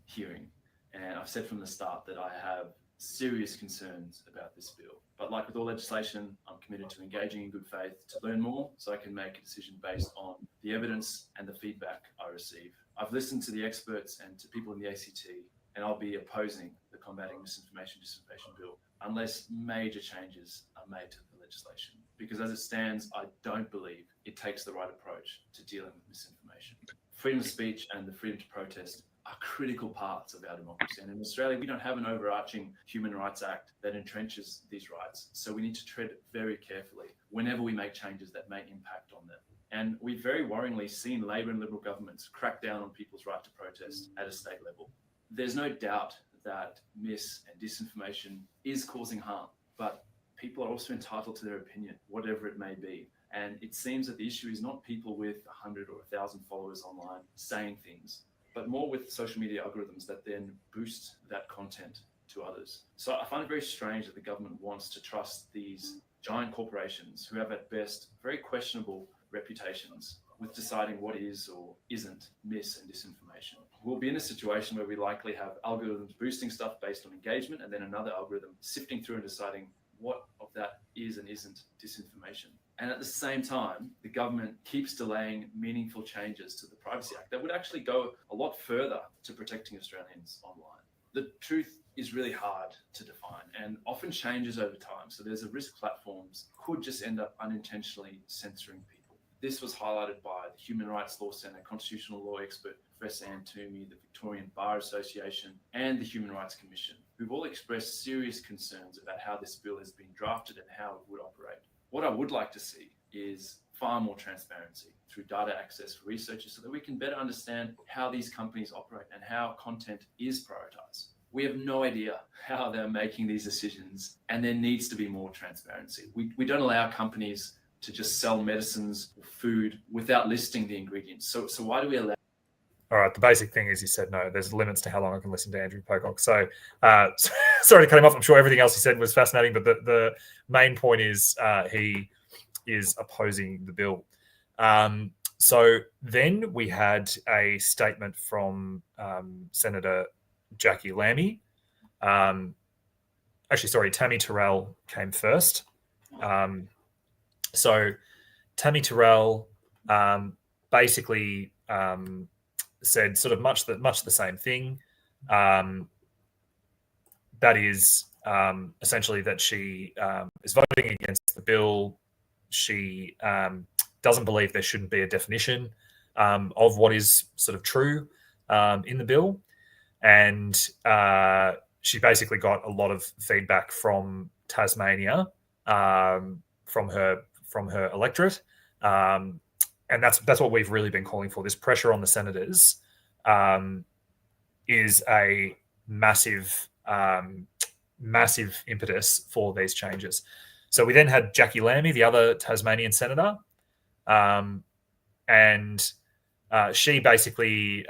hearing, and I've said from the start that I have serious concerns about this bill. But like with all legislation, I'm committed to engaging in good faith to learn more so I can make a decision based on the evidence and the feedback I receive. I've listened to the experts and to people in the ACT, and I'll be opposing the Combating Misinformation Disinformation Bill unless major changes are made to the legislation. Because as it stands, I don't believe it takes the right approach to dealing with misinformation. Freedom of speech and the freedom to protest are critical parts of our democracy. And in Australia, we don't have an overarching Human Rights Act that entrenches these rights. So we need to tread very carefully whenever we make changes that may impact on them. And we've very worryingly seen Labor and Liberal governments crack down on people's right to protest at a state level. There's no doubt that mis and disinformation is causing harm, but people are also entitled to their opinion, whatever it may be. And it seems that the issue is not people with 100 or 1,000 followers online saying things, but more with social media algorithms that then boost that content to others. So I find it very strange that the government wants to trust these giant corporations who have at best very questionable reputations with deciding what is or isn't mis and disinformation. We'll be in a situation where we likely have algorithms boosting stuff based on engagement and then another algorithm sifting through and deciding what of that is and isn't disinformation. And at the same time, the government keeps delaying meaningful changes to the Privacy Act that would actually go a lot further to protecting Australians online. The truth is really hard to define and often changes over time. So there's a risk platforms could just end up unintentionally censoring people. This was highlighted by the Human Rights Law Centre, constitutional law expert Professor Anne Toomey, the Victorian Bar Association, and the Human Rights Commission, who've all expressed serious concerns about how this bill has been drafted and how it would operate. What I would like to see is far more transparency through data access for researchers so that we can better understand how these companies operate and how content is prioritized. We have no idea how they're making these decisions, and there needs to be more transparency. We don't allow companies to just sell medicines or food without listing the ingredients. So why do we allow? All right, the basic thing is he said no. There's limits to how long I can listen to Andrew Pocock. So sorry to cut him off. I'm sure everything else he said was fascinating, but the main point is he is opposing the bill. So then we had a statement from Senator Jackie Lammy. Tammy Terrell came first. So Tammy Terrell basically said sort of much the same thing. That is essentially that she is voting against the bill. She doesn't believe there shouldn't be a definition of what is sort of true in the bill. And she basically got a lot of feedback from Tasmania, from her electorate. And that's what we've really been calling for. This pressure on the senators is a massive impetus for these changes. So we then had Jackie Lammy, the other Tasmanian senator, and she basically,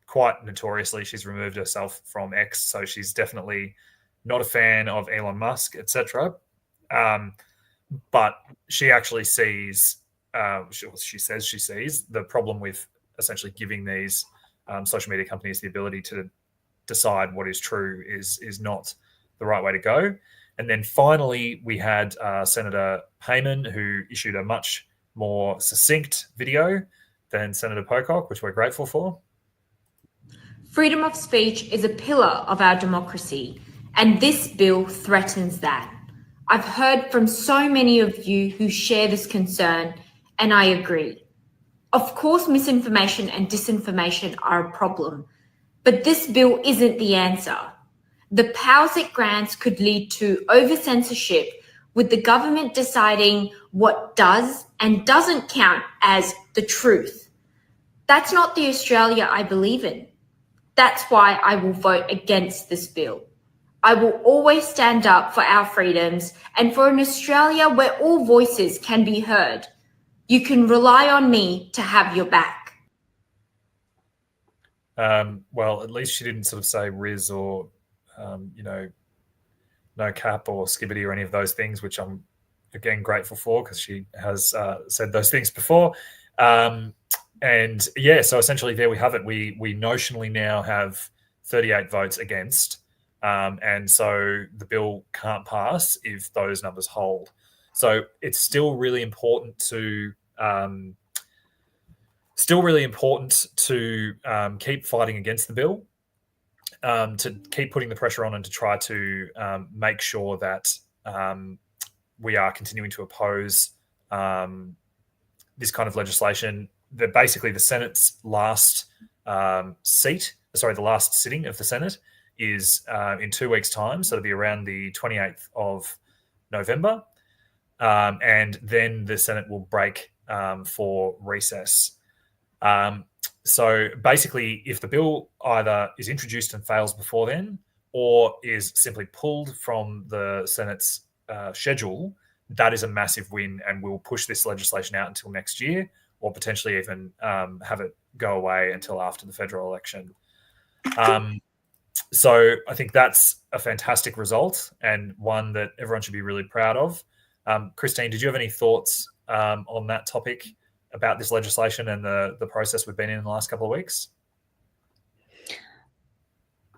quite notoriously, she's removed herself from X. So she's definitely not a fan of Elon Musk, etc. But she actually sees, she says she sees the problem with essentially giving these social media companies the ability to decide what is true is not the right way to go. And then finally, we had Senator Payman, who issued a much more succinct video than Senator Pocock, which we're grateful for. Freedom of speech is a pillar of our democracy, and this bill threatens that. I've heard from so many of you who share this concern, and I agree. Of course, misinformation and disinformation are a problem, but this bill isn't the answer. The powers it grants could lead to over-censorship, with the government deciding what does and doesn't count as the truth. That's not the Australia I believe in. That's why I will vote against this bill. I will always stand up for our freedoms and for an Australia where all voices can be heard. You can rely on me to have your back. Well, at least she didn't sort of say Riz or, no cap or skibbity or any of those things, which I'm, again, grateful for because she has said those things before. And yeah, so essentially there we have it. We notionally now have 38 votes against. And so the bill can't pass if those numbers hold. So it's still really important to keep fighting against the bill, to keep putting the pressure on and to try to make sure that we are continuing to oppose this kind of legislation. That basically the Senate's last the last sitting of the Senate is in 2 weeks' time. So it'll be around the 28th of November. And then the Senate will break for recess. So basically, if the bill either is introduced and fails before then or is simply pulled from the Senate's schedule, that is a massive win and will push this legislation out until next year or potentially even have it go away until after the federal election. So I think that's a fantastic result and one that everyone should be really proud of. Christine, did you have any thoughts on that topic about this legislation and the process we've been in the last couple of weeks?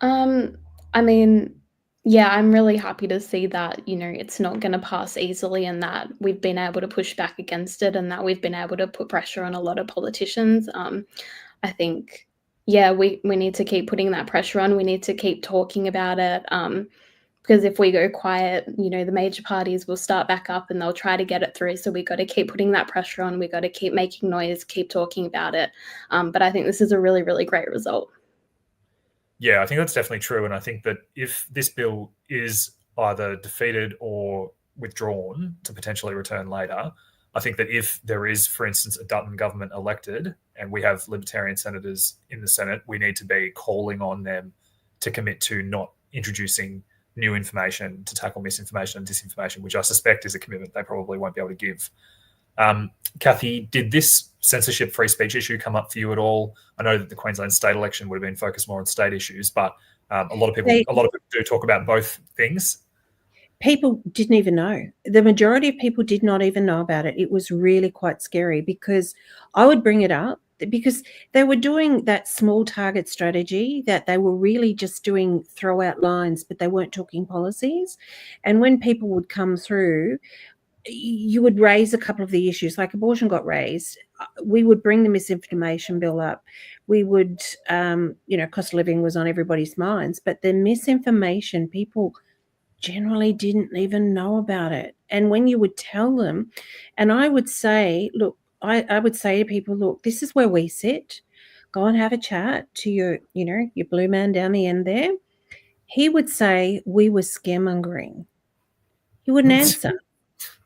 I mean, yeah, I'm really happy to see that, it's not going to pass easily and that we've been able to push back against it and that we've been able to put pressure on a lot of politicians. I think, yeah, we need to keep putting that pressure on. We need to keep talking about it Because if we go quiet, the major parties will start back up and they'll try to get it through. So we got to keep putting that pressure on. We got to keep making noise, keep talking about it. But I think this is a really, really great result. Yeah, I think that's definitely true. And I think that if this bill is either defeated or withdrawn to potentially return later, I think that if there is, for instance, a Dutton government elected and we have Libertarian senators in the Senate, we need to be calling on them to commit to not introducing new information to tackle misinformation and disinformation, which I suspect is a commitment they probably won't be able to give. Cathy, did this censorship free speech issue come up for you at all? I know that the Queensland state election would have been focused more on state issues, but a lot of people do talk about both things. People didn't even know. The majority of people did not even know about it. It was really quite scary because I would bring it up because they were doing that small target strategy that they were really just doing throw out lines, but they weren't talking policies. And when people would come through, you would raise a couple of the issues, like abortion got raised. We would bring the misinformation bill up. We would, cost of living was on everybody's minds, but the misinformation, people generally didn't even know about it. And when you would tell them, and I would say, look, I would say to people, look, this is where we sit. Go and have a chat to your blue man down the end there. He would say we were scaremongering. He wouldn't answer.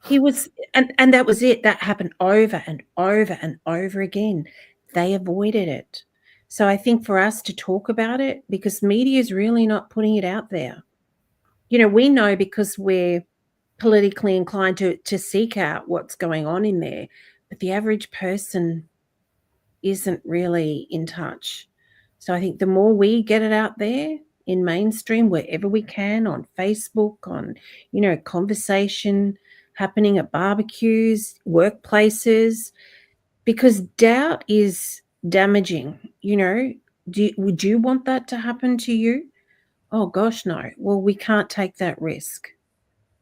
He was, and that was it. That happened over and over and over again. They avoided it. So I think for us to talk about it, because media is really not putting it out there. We know because we're politically inclined to seek out what's going on in there, but the average person isn't really in touch. So I think the more we get it out there in mainstream, wherever we can, on Facebook, on, conversation happening at barbecues, workplaces, because doubt is damaging. Would you want that to happen to you? Oh gosh, no. Well, we can't take that risk,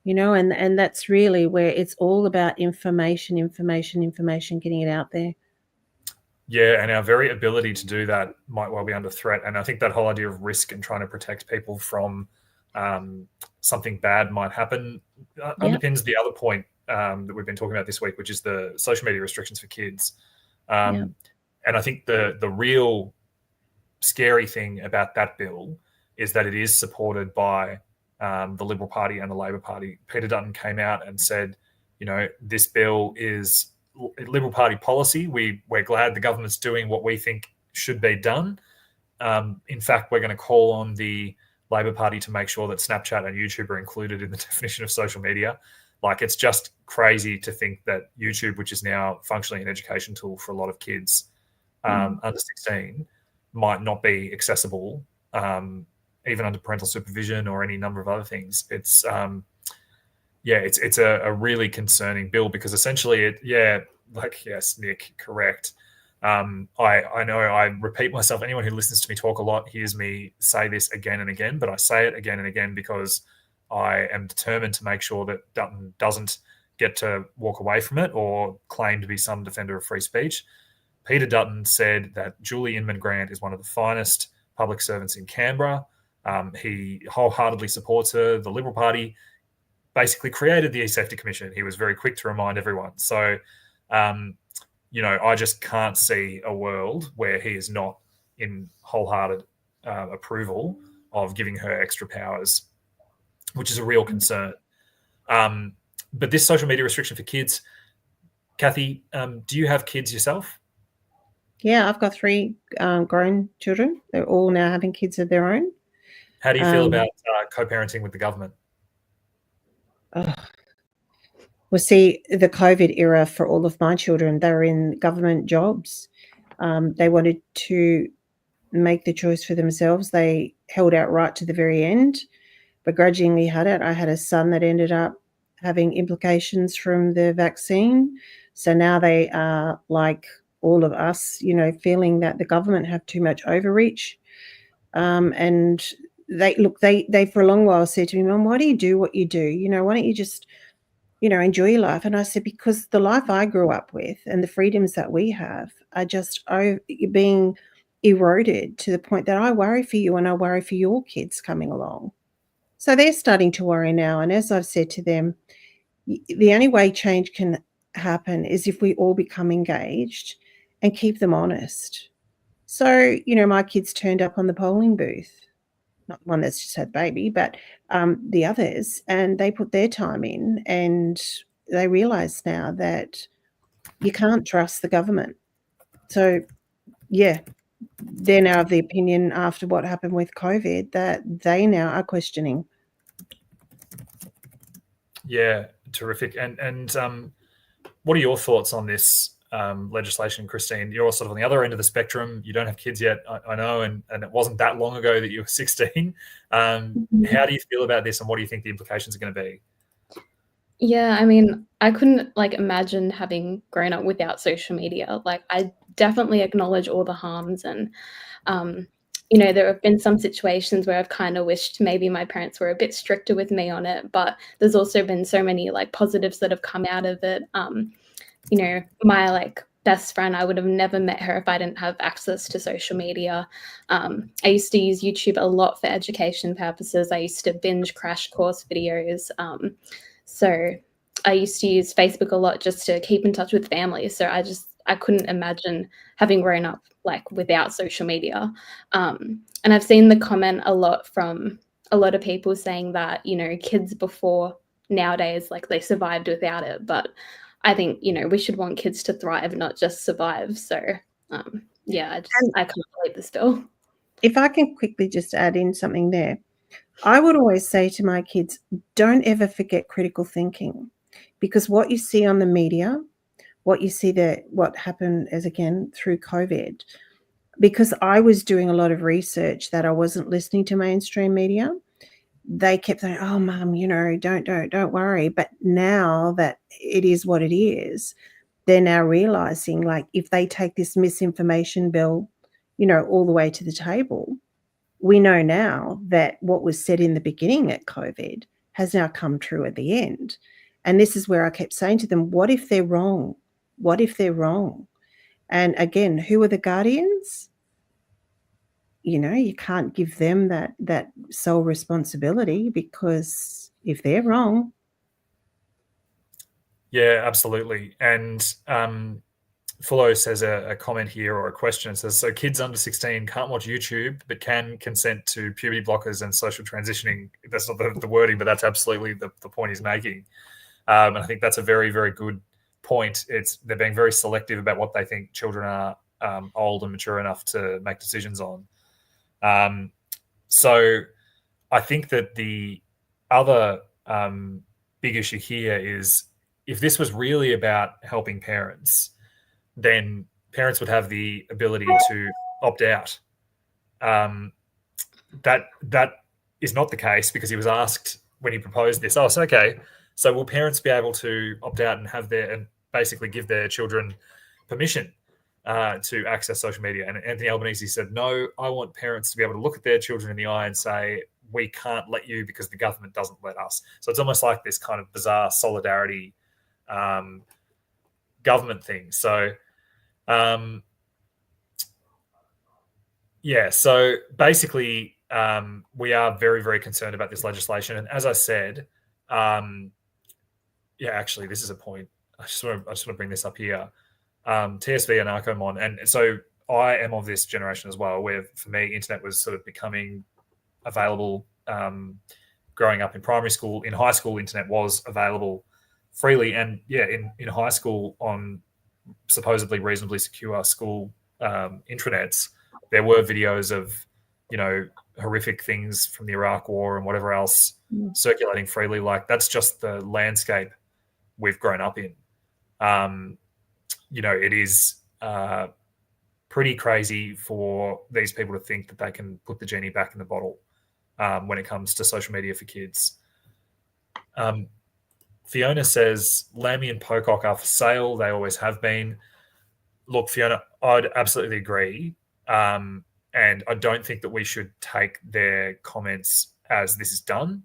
and that's really where it's all about information, getting it out there. Yeah, and our very ability to do that might well be under threat. And I think that whole idea of risk and trying to protect people from something bad might happen underpins the other point that we've been talking about this week, which is the social media restrictions for kids. And I think the real scary thing about that bill is that it is supported by the Liberal Party and the Labor Party. Peter Dutton came out and said, this bill is Liberal Party policy. We're glad the government's doing what we think should be done. In fact, we're going to call on the Labor Party to make sure that Snapchat and YouTube are included in the definition of social media. Like, it's just crazy to think that YouTube, which is now functionally an education tool for a lot of kids under 16, might not be accessible even under parental supervision or any number of other things. It's it's a really concerning bill because essentially yes, Nick, correct. I know I repeat myself. Anyone who listens to me talk a lot hears me say this again and again, but I say it again and again because I am determined to make sure that Dutton doesn't get to walk away from it or claim to be some defender of free speech. Peter Dutton said that Julie Inman-Grant is one of the finest public servants in Canberra. He wholeheartedly supports her. The Liberal Party basically created the E-Safety Commission. He was very quick to remind everyone. So, I just can't see a world where he is not in wholehearted approval of giving her extra powers, which is a real concern. But this social media restriction for kids, Cathy, do you have kids yourself? Yeah, I've got 3 grown children. They're all now having kids of their own. How do you feel about co-parenting with the government? Well, see, the COVID era for all of my children, they were in government jobs. They wanted to make the choice for themselves. They held out right to the very end, begrudgingly had it. I had a son that ended up having implications from the vaccine. So now they are like all of us, feeling that the government have too much overreach. And they for a long while said to me, Mum, why do you do what you do? Why don't you just, enjoy your life? And I said, because the life I grew up with and the freedoms that we have are just being eroded to the point that I worry for you and I worry for your kids coming along. So they're starting to worry now. And as I've said to them, the only way change can happen is if we all become engaged and keep them honest. So, my kids turned up on the polling booth, not one that's just had baby, but the others, and they put their time in, and they realise now that you can't trust the government. So, yeah, they're now of the opinion after what happened with COVID that they now are questioning. Yeah, terrific. And what are your thoughts on this legislation, Christine? You're sort of on the other end of the spectrum. You don't have kids yet, I know, and it wasn't that long ago that you were 16. How do you feel about this, and what do you think the implications are going to be? Yeah, I mean, I couldn't imagine having grown up without social media. I definitely acknowledge all the harms, and there have been some situations where I've kind of wished maybe my parents were a bit stricter with me on it, but there's also been so many positives that have come out of it. My best friend, I would have never met her if I didn't have access to social media. I used to use YouTube a lot for education purposes. I used to binge crash course videos. So I used to use Facebook a lot just to keep in touch with family. So I couldn't imagine having grown up without social media. And I've seen the comment a lot from a lot of people saying that, kids before nowadays, they survived without it. But I think, we should want kids to thrive, not just survive. So, I can't believe this bill. If I can quickly just add in something there, I would always say to my kids, don't ever forget critical thinking, because what you see on the media, what you see what happened through COVID, because I was doing a lot of research that I wasn't listening to mainstream media, they kept saying, oh, Mum, don't worry. But now that it is what it is, they're now realizing if they take this misinformation bill, all the way to the table, we know now that what was said in the beginning at COVID has now come true at the end. And this is where I kept saying to them, what if they're wrong? What if they're wrong? And again, who are the guardians? You can't give them that sole responsibility, because if they're wrong. Yeah, absolutely. And Fullo says a comment here, or a question. It says, so kids under 16 can't watch YouTube, but can consent to puberty blockers and social transitioning. That's not the wording, but that's absolutely the point he's making. And I think that's a very, very good point. They're being very selective about what they think children are old and mature enough to make decisions on. So I think that the other big issue here is, if this was really about helping parents, then parents would have the ability to opt out. That is not the case, because he was asked when he proposed this, so will parents be able to opt out and basically give their children permission to access social media? And Anthony Albanese said, no, I want parents to be able to look at their children in the eye and say, we can't let you because the government doesn't let us. So it's almost like this kind of bizarre solidarity government thing. So so basically we are very, very concerned about this legislation. And as I said, actually, this is a point. I just want to bring this up here. TSV and Arcomon. And so I am of this generation as well, where for me, internet was sort of becoming available growing up in primary school. In high school, internet was available freely. And in high school, on supposedly reasonably secure school intranets, there were videos of, horrific things from the Iraq War and whatever else circulating freely. That's just the landscape we've grown up in. It is pretty crazy for these people to think that they can put the genie back in the bottle when it comes to social media for kids. Fiona says, Lammy and Pocock are for sale. They always have been. Look, Fiona, I'd absolutely agree. And I don't think that we should take their comments as this is done.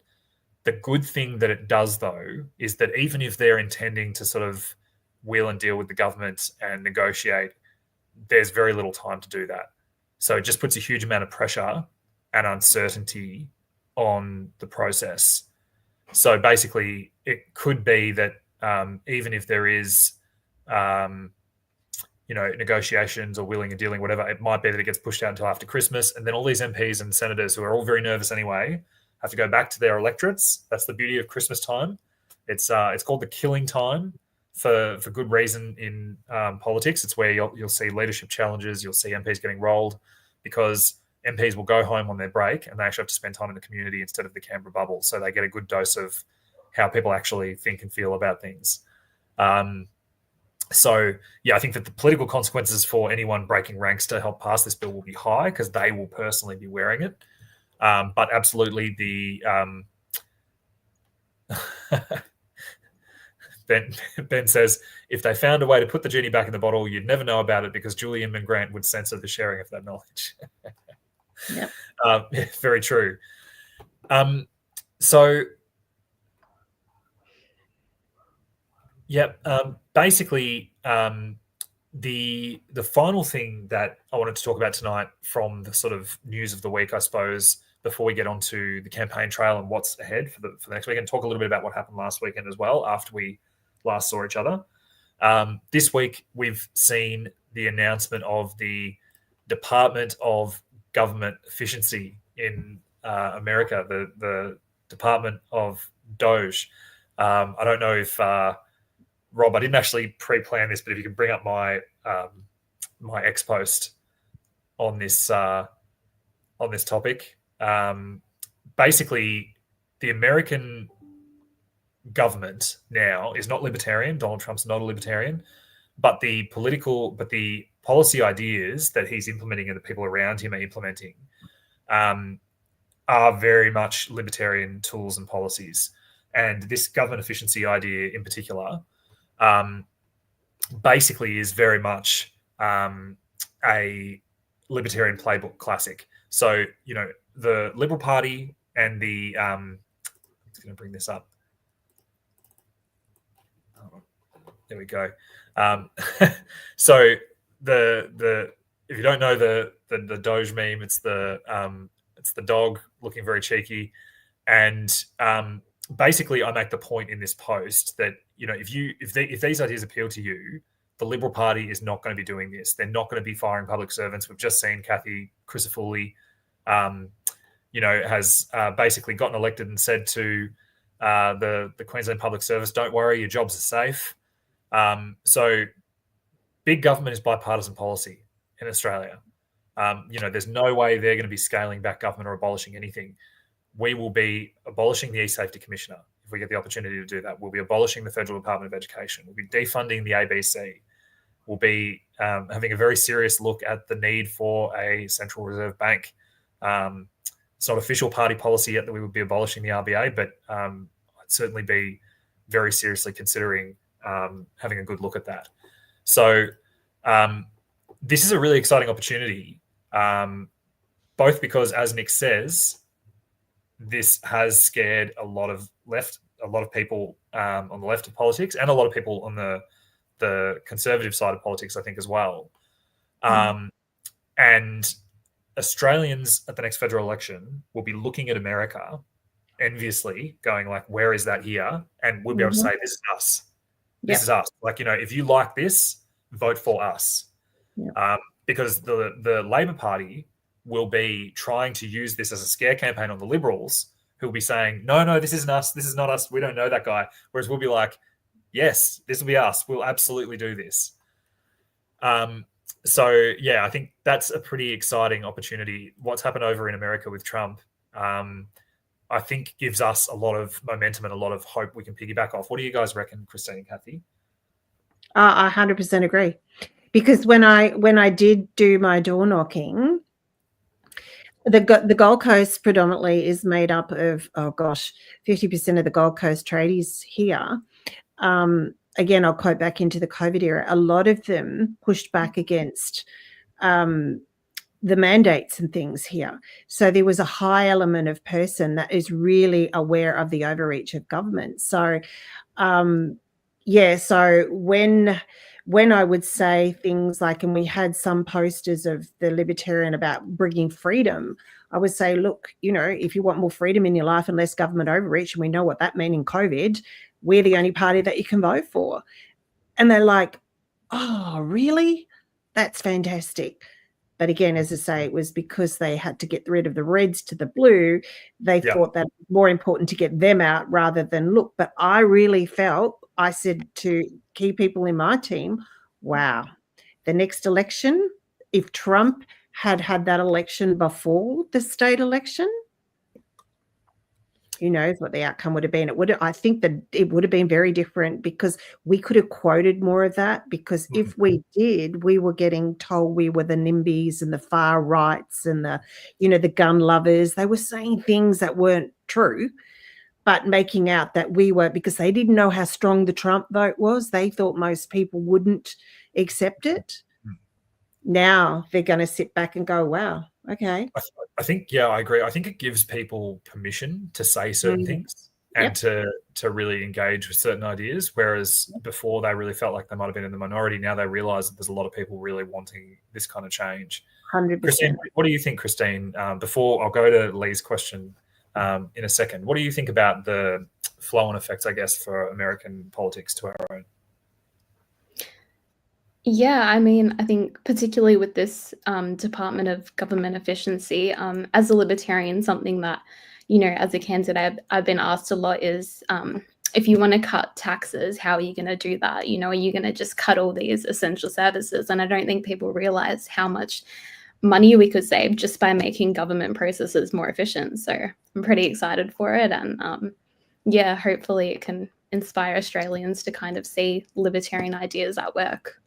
The good thing that it does, though, is that even if they're intending to sort of wheel and deal with the government and negotiate, there's very little time to do that. So it just puts a huge amount of pressure and uncertainty on the process. So basically, it could be that even if there is, negotiations or willing and dealing, whatever, it might be that it gets pushed out until after Christmas, and then all these MPs and senators who are all very nervous anyway have to go back to their electorates. That's the beauty of Christmas time. It's called the killing time for good reason in politics. It's where you'll see leadership challenges, you'll see MPs getting rolled, because MPs will go home on their break and they actually have to spend time in the community instead of the Canberra bubble. So they get a good dose of how people actually think and feel about things. So, yeah, I think that the political consequences for anyone breaking ranks to help pass this bill will be high, because they will personally be wearing it. But absolutely, Ben says, if they found a way to put the genie back in the bottle, you'd never know about it, because Julian Grant would censor the sharing of that knowledge. Yep. Very true. Basically, the final thing that I wanted to talk about tonight from the sort of news of the week, I suppose, before we get onto the campaign trail and what's ahead for the next week, and talk a little bit about what happened last weekend as well after we last saw each other. This week, we've seen the announcement of the Department of Government Efficiency in America, the Department of Doge. I don't know if Rob, I didn't actually pre-plan this, but if you can bring up my my X post on this topic. Basically, the American government now is not libertarian. Donald Trump's not a libertarian, but the policy ideas that he's implementing and the people around him are implementing are very much libertarian tools and policies. And this government efficiency idea in particular basically is very much a libertarian playbook classic. So, the Liberal Party and the I'm just going to bring this up. Oh, there we go. So the if you don't know the Doge meme, it's the dog looking very cheeky, and basically I make the point in this post that if these ideas appeal to you, the Liberal Party is not going to be doing this. They're not going to be firing public servants. We've just seen Cathy Osborne, has basically gotten elected and said to the Queensland Public Service, "Don't worry, your jobs are safe." So big government is bipartisan policy in Australia. There's no way they're going to be scaling back government or abolishing anything. We will be abolishing the E-Safety Commissioner if we get the opportunity to do that. We'll be abolishing the Federal Department of Education. We'll be defunding the ABC. We'll be having a very serious look at the need for a Central Reserve Bank. It's not official party policy yet that we would be abolishing the RBA, but I'd certainly be very seriously considering having a good look at that. So this is a really exciting opportunity, both because, as Nick says, this has scared a lot of people on the left of politics, and a lot of people on the conservative side of politics, I think, as well. And Australians at the next federal election will be looking at America enviously, going like, "Where is that here?" And we'll be able to say, "This is us. This is us." Like, if you like this, vote for us. Because the Labor Party will be trying to use this as a scare campaign on the Liberals, who will be saying, no, this isn't us. This is not us. We don't know that guy. Whereas we'll be like, yes, this will be us. We'll absolutely do this. So, yeah, I think that's a pretty exciting opportunity. What's happened over in America with Trump, I think gives us a lot of momentum and a lot of hope we can piggyback off. What do you guys reckon, Christine and Cathy? I 100% agree. Because when I did do my door knocking, the Gold Coast predominantly is made up of 50% of the Gold Coast tradies here. Again, I'll quote back into the COVID era. A lot of them pushed back against the mandates and things here. So there was a high element of person that is really aware of the overreach of government. So Yeah, so when I would say things like, and we had some posters of the Libertarian about bringing freedom, I would say, look, if you want more freedom in your life and less government overreach, and we know what that meant in COVID, we're the only party that you can vote for. And they're like, oh, really? That's fantastic. But again, as I say, it was because they had to get rid of the reds to the blue. They thought that it was more important to get them out rather than look. But I really felt, I said to key people in my team, wow, the next election, if Trump had that election before the state election, who knows what the outcome would have been. I think that it would have been very different, because we could have quoted more of that, because if we did, we were getting told we were the NIMBYs and the far rights and the gun lovers. They were saying things that weren't true, but making out that we were, because they didn't know how strong the Trump vote was. They thought most people wouldn't accept it. Now they're going to sit back and go, wow, okay. I think, I agree. I think it gives people permission to say certain things and to really engage with certain ideas, whereas before they really felt like they might have been in the minority. Now they realise that there's a lot of people really wanting this kind of change. 100%. Christine, what do you think, Christine? Before I'll go to Lee's question in a second, what do you think about the flow-on effects, I guess, for American politics to our own? Yeah, I mean, I think particularly with this Department of Government Efficiency, as a Libertarian, something that, as a candidate, I've been asked a lot is, if you want to cut taxes, how are you going to do that? Are you going to just cut all these essential services? And I don't think people realize how much money we could save just by making government processes more efficient. So I'm pretty excited for it. And hopefully it can inspire Australians to kind of see libertarian ideas at work.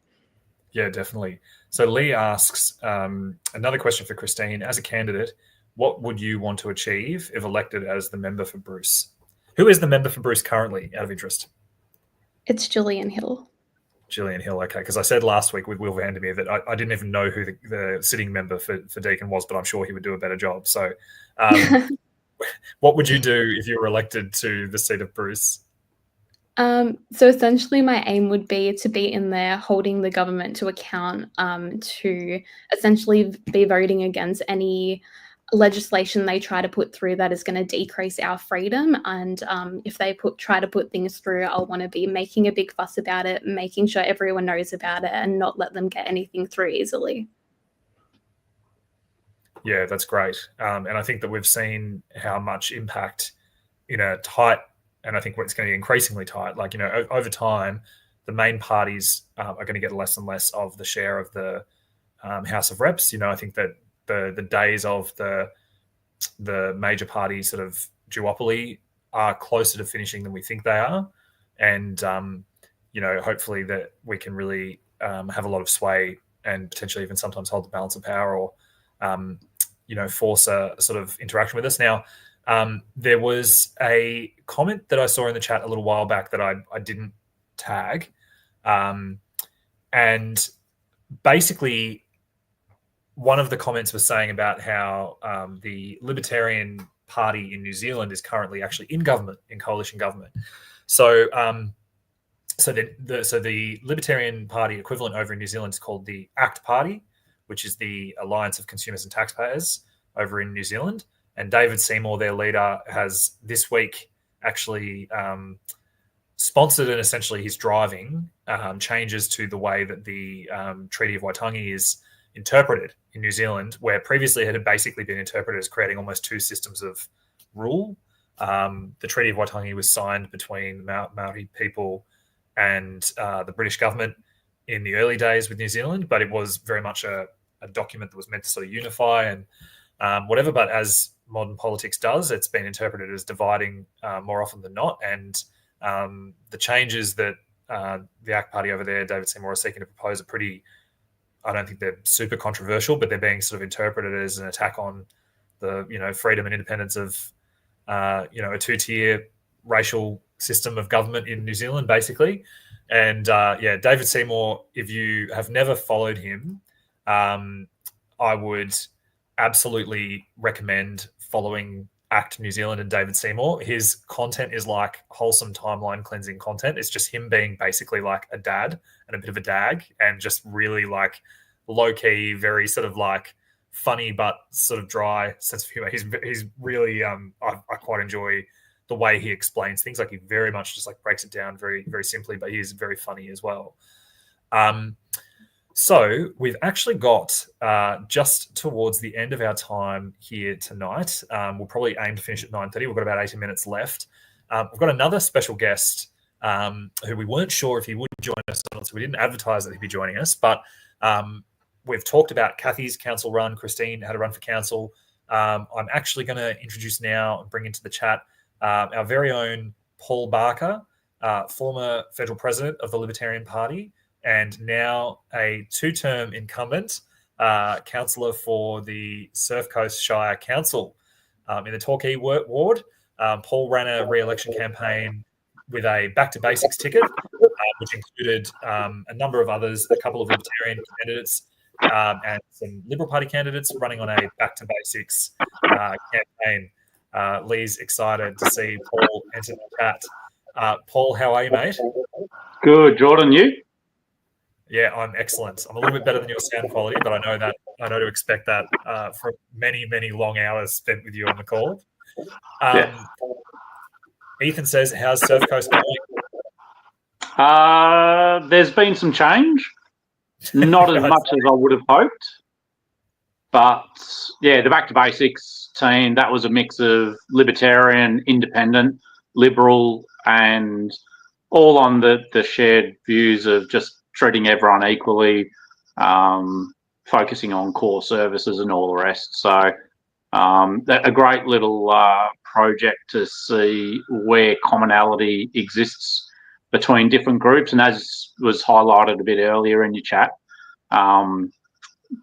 Yeah, definitely. So Lee asks another question for Christine. As a candidate, what would you want to achieve if elected as the member for Bruce? Who is the member for Bruce currently, out of interest? It's Gillian Hill. Gillian Hill, okay. Because I said last week with Will Vandermeer that I didn't even know who the sitting member for Deakin was, but I'm sure he would do a better job. So what would you do if you were elected to the seat of Bruce? So essentially my aim would be to be in there holding the government to account, to essentially be voting against any legislation they try to put through that is going to decrease our freedom. And if they try to put things through, I'll want to be making a big fuss about it, making sure everyone knows about it and not let them get anything through easily. Yeah, that's great. And I think that we've seen how much impact in a tight, and I think it's going to be increasingly tight, over time, the main parties are going to get less and less of the share of the House of Reps. I think that the days of the major party sort of duopoly are closer to finishing than we think they are. And, hopefully that we can really have a lot of sway and potentially even sometimes hold the balance of power or, force a sort of interaction with us. Now, there was a comment that I saw in the chat a little while back that I didn't tag. And basically, one of the comments was saying about how the Libertarian Party in New Zealand is currently actually in government, in coalition government. So the Libertarian Party equivalent over in New Zealand is called the ACT Party, which is the Alliance of Consumers and Taxpayers over in New Zealand. And David Seymour, their leader, has this week actually sponsored and essentially he's driving changes to the way that the Treaty of Waitangi is interpreted in New Zealand, where previously it had basically been interpreted as creating almost two systems of rule. The Treaty of Waitangi was signed between the Maori people and the British government in the early days with New Zealand, but it was very much a document that was meant to sort of unify and whatever. But as modern politics does, it's been interpreted as dividing more often than not. And the changes that the ACT Party over there, David Seymour, is seeking to propose are pretty, I don't think they're super controversial, but they're being sort of interpreted as an attack on the, freedom and independence of, a two-tier racial system of government in New Zealand, basically. And David Seymour, if you have never followed him, I would absolutely recommend following ACT New Zealand and David Seymour. His content is like wholesome timeline cleansing content. It's just him being basically like a dad and a bit of a dag, and just really like low key, very sort of like funny but sort of dry sense of humor. He's really I quite enjoy the way he explains things. Like, he very much just like breaks it down very, very simply, but he is very funny as well. So we've actually got just towards the end of our time here tonight. We'll probably aim to finish at 9:30. We've got about 80 minutes left. We've got another special guest who we weren't sure if he would join us or not, so we didn't advertise that he'd be joining us. But we've talked about Cathy's council run. Christine had a run for council. I'm actually going to introduce now and bring into the chat our very own Paul Barker, former federal president of the Libertarian Party, and now a two-term incumbent councillor for the Surf Coast Shire Council in the Torquay ward. Paul ran a re-election campaign with a back-to-basics ticket, which included a number of others, a couple of Libertarian candidates and some Liberal Party candidates running on a back-to-basics campaign. Lee's excited to see Paul enter the chat. Paul, how are you, mate? Good, Jordan. You? Yeah, I'm excellent. I'm a little bit better than your sound quality, but I know to expect that from many, many long hours spent with you on the call. Yeah. Ethan says, how's Surf Coast going? There's been some change, not as much as I would have hoped. But, yeah, the Back to Basics team, that was a mix of Libertarian, Independent, Liberal, and all on the shared views of just treating everyone equally, focusing on core services and all the rest. So a great little project to see where commonality exists between different groups. And as was highlighted a bit earlier in your chat,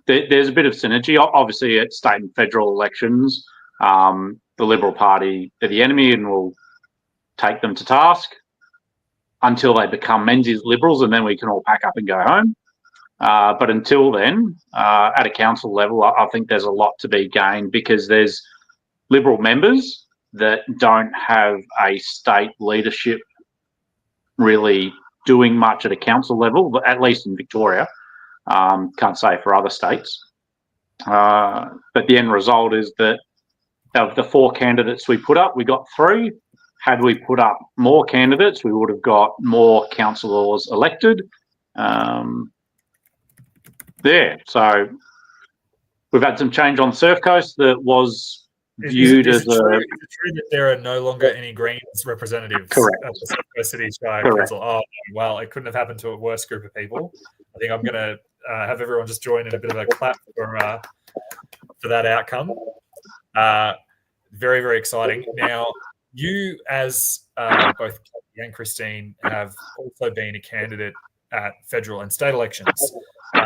there's a bit of synergy. Obviously, at state and federal elections, the Liberal Party are the enemy and will take them to task until they become Menzies Liberals, and then we can all pack up and go home. But until then, at a council level, I think there's a lot to be gained, because there's Liberal members that don't have a state leadership really doing much at a council level, at least in Victoria. Can't say for other states. But the end result is that of the 4 candidates we put up, we got 3. Had we put up more candidates, we would have got more councillors elected. So we've had some change on Surf Coast that was viewed as is it true that there are no longer any Greens representatives Correct. at the Surf Coast City Shire Council? Oh, well, it couldn't have happened to a worse group of people. I think I'm going to have everyone just join in a bit of a clap for that outcome. Very, very exciting. Now, you, as both Cathy and Christine, have also been a candidate at federal and state elections. Do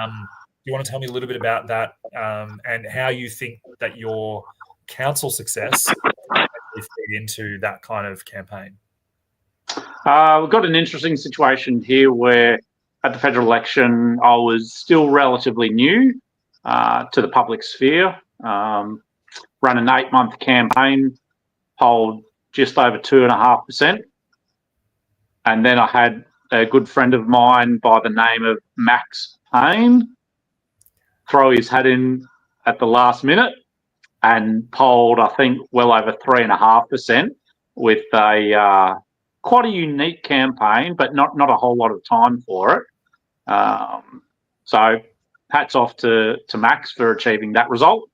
you want to tell me a little bit about that and how you think that your council success actually feed into that kind of campaign? We've got an interesting situation here where at the federal election, I was still relatively new to the public sphere. Ran an 8-month campaign, polled just over 2.5%. And then I had a good friend of mine by the name of Max Payne throw his hat in at the last minute and polled, I think, well over 3.5% with a quite a unique campaign, but not a whole lot of time for it. So hats off to Max for achieving that result.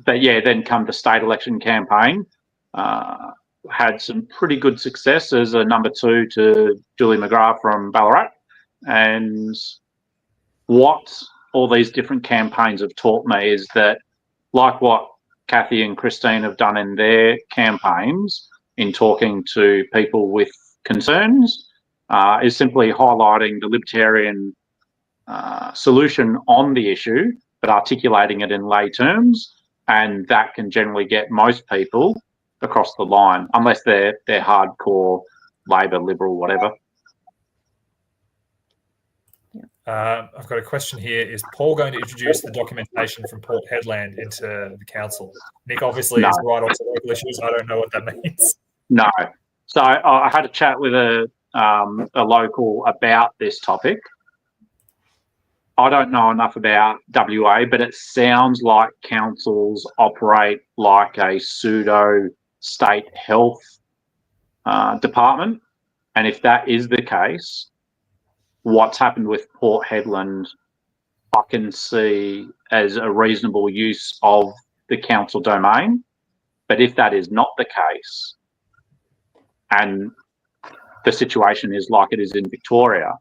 But yeah, then come to state election campaign, had some pretty good success as a number 2 to Julie McGrath from Ballarat. And what all these different campaigns have taught me is that, like what Cathy and Christine have done in their campaigns in talking to people with concerns, is simply highlighting the Libertarian solution on the issue, but articulating it in lay terms. And that can generally get most people across the line, unless they're hardcore Labor, Liberal, whatever. Yeah. I've got a question here. Is Paul going to introduce the documentation from Port Hedland into the council? Nick obviously is right on to local issues. I don't know what that means. No. So I had a chat with a local about this topic. I don't know enough about WA, but it sounds like councils operate like a pseudo state health department. And if that is the case, what's happened with Port Hedland, I can see as a reasonable use of the council domain. But if that is not the case, and the situation is like it is in Victoria,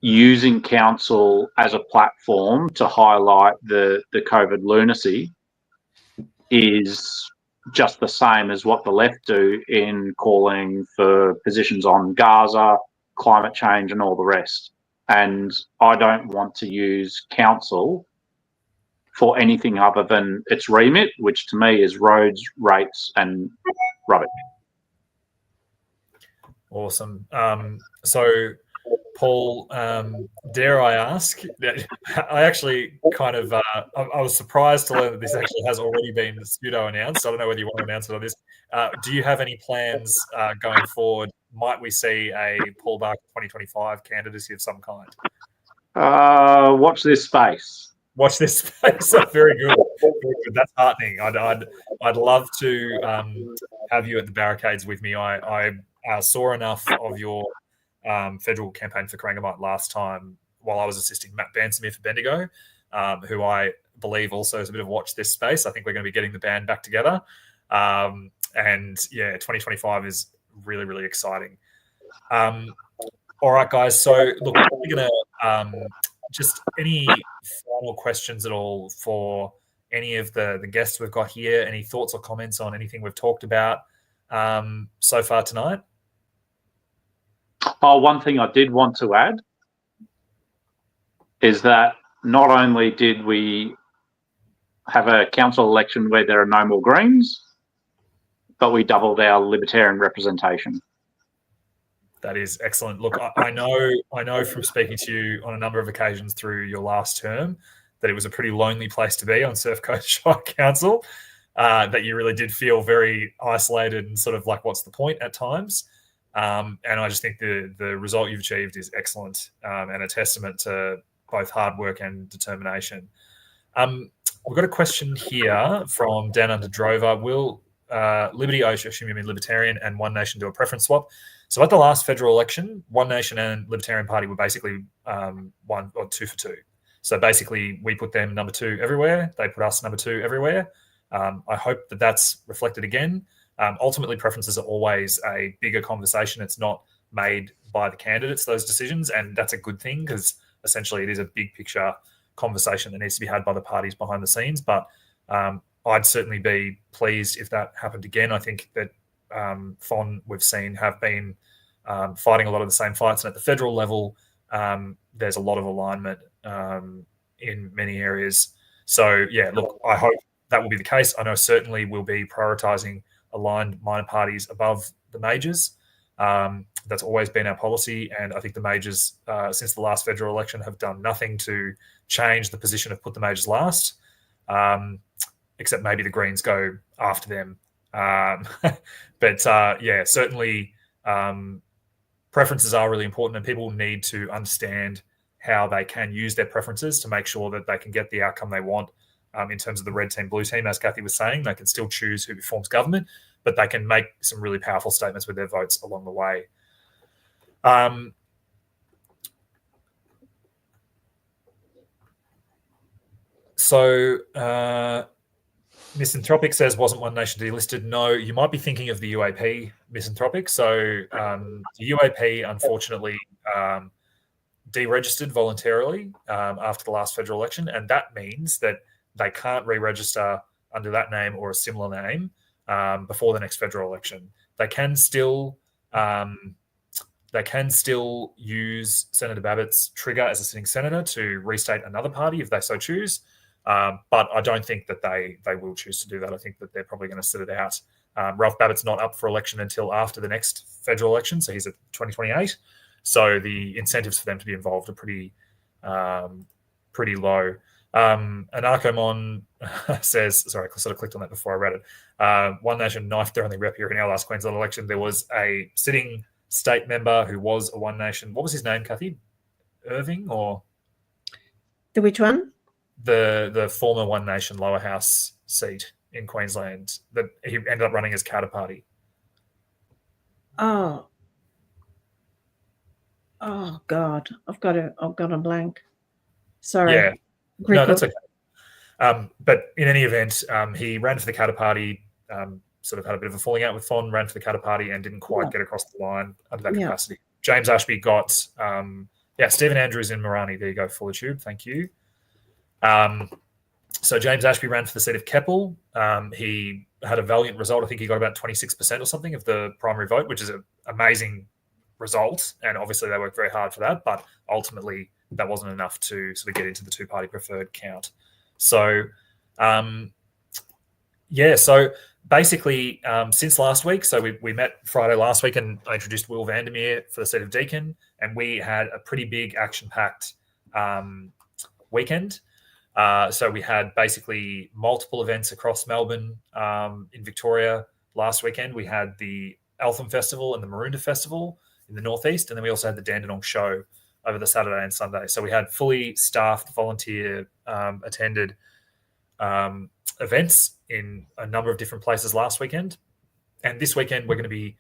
using council as a platform to highlight the COVID lunacy is just the same as what the left do in calling for positions on Gaza, climate change and all the rest. And I don't want to use council for anything other than its remit, which to me is roads, rates and rubbish. Awesome. So, Paul, dare I ask? I actually kind of I was surprised to learn that this actually has already been pseudo announced. I don't know whether you want to announce it on this. Do you have any plans going forward? Might we see a Paul Barker 2025 candidacy of some kind? Watch this space. Watch this space. Very good. Very good. That's heartening. I'd love to have you at the barricades with me. I saw enough of your federal campaign for Corangamite last time while I was assisting Matt Bansomere for Bendigo, who I believe also is a bit of watch this space. I think we're going to be getting the band back together. And yeah, 2025 is really, really exciting. All right, guys. So look, we're going to just any final questions at all for any of the guests we've got here, any thoughts or comments on anything we've talked about so far tonight? Oh, one thing I did want to add is that not only did we have a council election where there are no more Greens, but we doubled our Libertarian representation. That is excellent. Look, I know from speaking to you on a number of occasions through your last term that it was a pretty lonely place to be on Surf Coast Shire Council, that you really did feel very isolated and sort of like, what's the point at times? And I just think the result you've achieved is excellent and a testament to both hard work and determination. We've got a question here from Dan Under Drover. Will Liberty, I assume you mean Libertarian, and One Nation do a preference swap? So at the last federal election, One Nation and Libertarian Party were basically 1 or 2 for 2. So basically we put them number 2 everywhere. They put us number 2 everywhere. I hope that that's reflected again. Ultimately, preferences are always a bigger conversation. It's not made by the candidates, those decisions, and that's a good thing because essentially it is a big picture conversation that needs to be had by the parties behind the scenes. But I'd certainly be pleased if that happened again. I think that FON, we've seen, have been fighting a lot of the same fights. And at the federal level, there's a lot of alignment in many areas. So, yeah, look, I hope that will be the case. I know certainly we'll be prioritising aligned minor parties above the majors. That's always been our policy. And I think the majors, since the last federal election, have done nothing to change the position of put the majors last, except maybe the Greens go after them. But yeah, certainly preferences are really important, and people need to understand how they can use their preferences to make sure that they can get the outcome they want. In terms of the red team, blue team, as Cathy was saying, they can still choose who forms government, but they can make some really powerful statements with their votes along the way. So Misanthropic says, wasn't One Nation delisted? No, you might be thinking of the UAP, Misanthropic. So the UAP, unfortunately, deregistered voluntarily after the last federal election, and that means that they can't re-register under that name or a similar name before the next federal election. They can still use Senator Babbitt's trigger as a sitting senator to restate another party if they so choose. But I don't think that they will choose to do that. I think that they're probably going to sit it out. Ralph Babbitt's not up for election until after the next federal election, so he's at 2028. So the incentives for them to be involved are pretty low. Anarchomon says, sorry, I sort of clicked on that before I read it. One Nation knifed their only rep here in our last Queensland election. There was a sitting state member who was a One Nation. What was his name, Cathy? Irving or The which one? The former One Nation lower house seat in Queensland that he ended up running as Katter Party. Oh God, I've got a blank. Sorry. Yeah, Griffith. no, that's okay. But in any event, he ran for the Katter Party. Sort of had a bit of a falling out with Fon, ran for the Katter Party, and didn't quite get across the line under that capacity. James Ashby got Stephen Andrews in Morani. There you go, Fuller Tube. Thank you. So James Ashby ran for the seat of Keppel. He had a valiant result. I think he got about 26% or something of the primary vote, which is an amazing result. And obviously they worked very hard for that, but ultimately that wasn't enough to sort of get into the two-party preferred count. So, so basically since last week, so we met Friday last week and I introduced Will Vandermeer for the seat of Deakin, and we had a pretty big action-packed weekend. So we had basically multiple events across Melbourne. In Victoria last weekend, we had the Eltham Festival and the Maroondah Festival in the northeast, and then we also had the Dandenong Show over the Saturday and Sunday. So we had fully staffed, volunteer attended events in a number of different places last weekend. And this weekend, we're going to be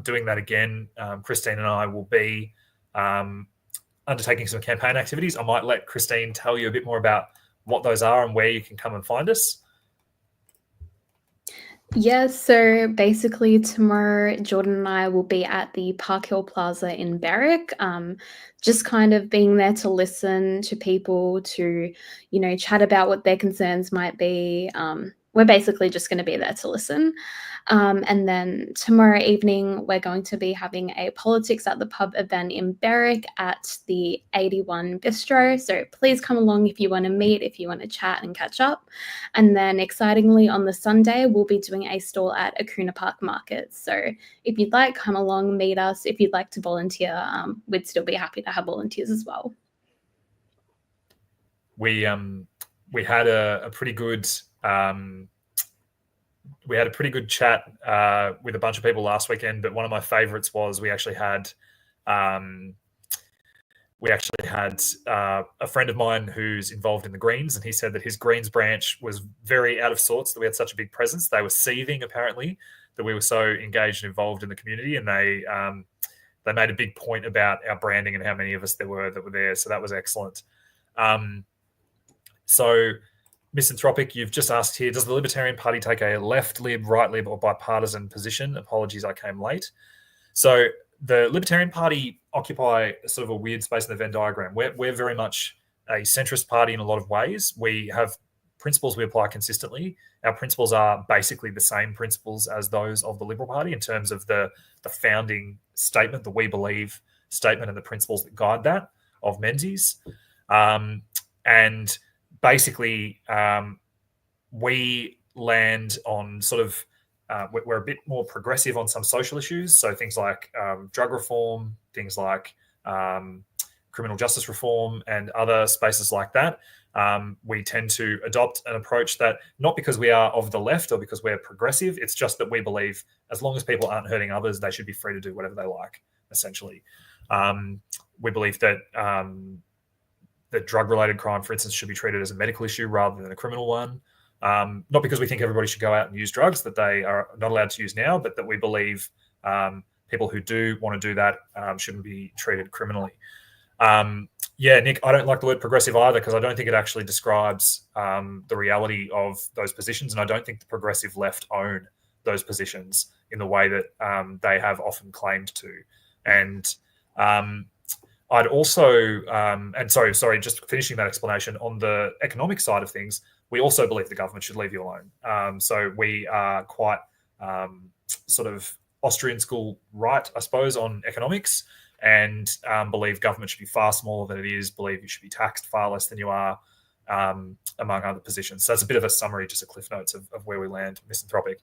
doing that again. Christine and I will be undertaking some campaign activities. I might let Christine tell you a bit more about what those are and where you can come and find us. Yeah, so basically tomorrow, Jordan and I will be at the Park Hill Plaza in Berwick, just kind of being there to listen to people, to, chat about what their concerns might be. We're basically just going to be there to listen. And then tomorrow evening, we're going to be having a Politics at the Pub event in Berwick at the 81 Bistro. So please come along if you want to meet, if you want to chat and catch up. And then excitingly on the Sunday, we'll be doing a stall at Akuna Park Market. So if you'd like, come along, meet us. If you'd like to volunteer, we'd still be happy to have volunteers as well. We had a pretty good chat with a bunch of people last weekend, but one of my favorites was we actually had a friend of mine who's involved in the Greens, and he said that his Greens branch was very out of sorts, that we had such a big presence. They were seething, apparently, that we were so engaged and involved in the community, and they made a big point about our branding and how many of us there were that were there. So that was excellent. So Misanthropic, you've just asked here, does the Libertarian Party take a left lib, right lib, or bipartisan position? Apologies, I came late. So the Libertarian Party occupy sort of a weird space in the Venn diagram. We're very much a centrist party in a lot of ways. We have principles we apply consistently. Our principles are basically the same principles as those of the Liberal Party in terms of the founding statement, the We Believe statement, and the principles that guide that of Menzies. And basically, we land on sort of, we're a bit more progressive on some social issues. So things like drug reform, things like criminal justice reform, and other spaces like that. We tend to adopt an approach that, not because we are of the left or because we're progressive, it's just that we believe as long as people aren't hurting others, they should be free to do whatever they like, essentially. We believe that that drug-related crime, for instance, should be treated as a medical issue rather than a criminal one. Not because we think everybody should go out and use drugs that they are not allowed to use now, but that we believe people who do want to do that shouldn't be treated criminally. Nick, I don't like the word progressive either because I don't think it actually describes the reality of those positions, and I don't think the progressive left own those positions in the way that they have often claimed to. And I'd also, just finishing that explanation, on the economic side of things, we also believe the government should leave you alone. So we are quite sort of Austrian school right, I suppose, on economics, and believe government should be far smaller than it is, believe you should be taxed far less than you are, among other positions. So that's a bit of a summary, just a cliff notes of where we land, Misanthropic.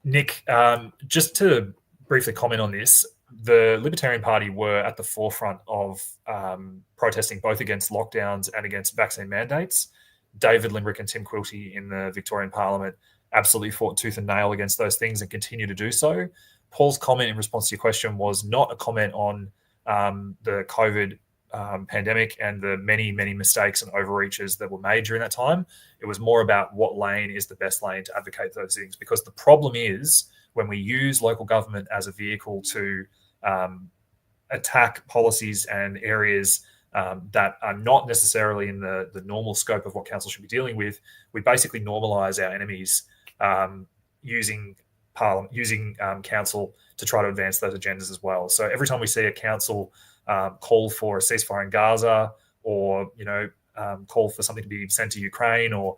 Nick, just to briefly comment on this, the Libertarian Party were at the forefront of protesting both against lockdowns and against vaccine mandates. David Limbrick and Tim Quilty in the Victorian Parliament absolutely fought tooth and nail against those things and continue to do so. Paul's comment in response to your question was not a comment on the COVID pandemic and the many, many mistakes and overreaches that were made during that time. It was more about what lane is the best lane to advocate those things. Because the problem is when we use local government as a vehicle to attack policies and areas that are not necessarily in the normal scope of what council should be dealing with, we basically normalise our enemies using Parliament, using council to try to advance those agendas as well. So every time we see a council call for a ceasefire in Gaza, or call for something to be sent to Ukraine, or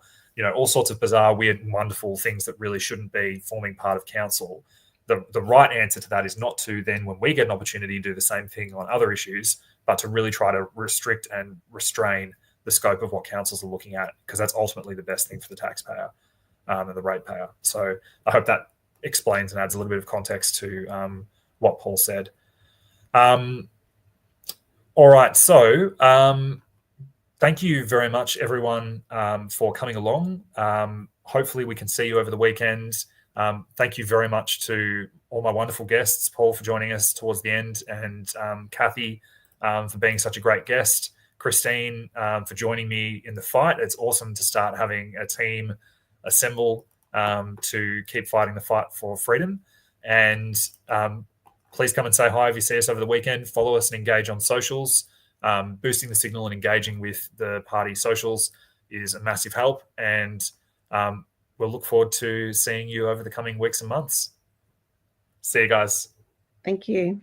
all sorts of bizarre, weird, wonderful things that really shouldn't be forming part of council, the right answer to that is not to then, when we get an opportunity, to do the same thing on other issues, but to really try to restrict and restrain the scope of what councils are looking at, because that's ultimately the best thing for the taxpayer and the ratepayer. So I hope that explains and adds a little bit of context to what Paul said. All right, so thank you very much, everyone, for coming along. Hopefully we can see you over the weekend. Thank you very much to all my wonderful guests, Paul for joining us towards the end, and Cathy for being such a great guest, Christine for joining me in the fight. It's awesome to start having a team assemble to keep fighting the fight for freedom. And please come and say hi if you see us over the weekend. Follow us and engage on socials. Boosting the signal and engaging with the party socials is a massive help. And we'll look forward to seeing you over the coming weeks and months. See you guys. Thank you.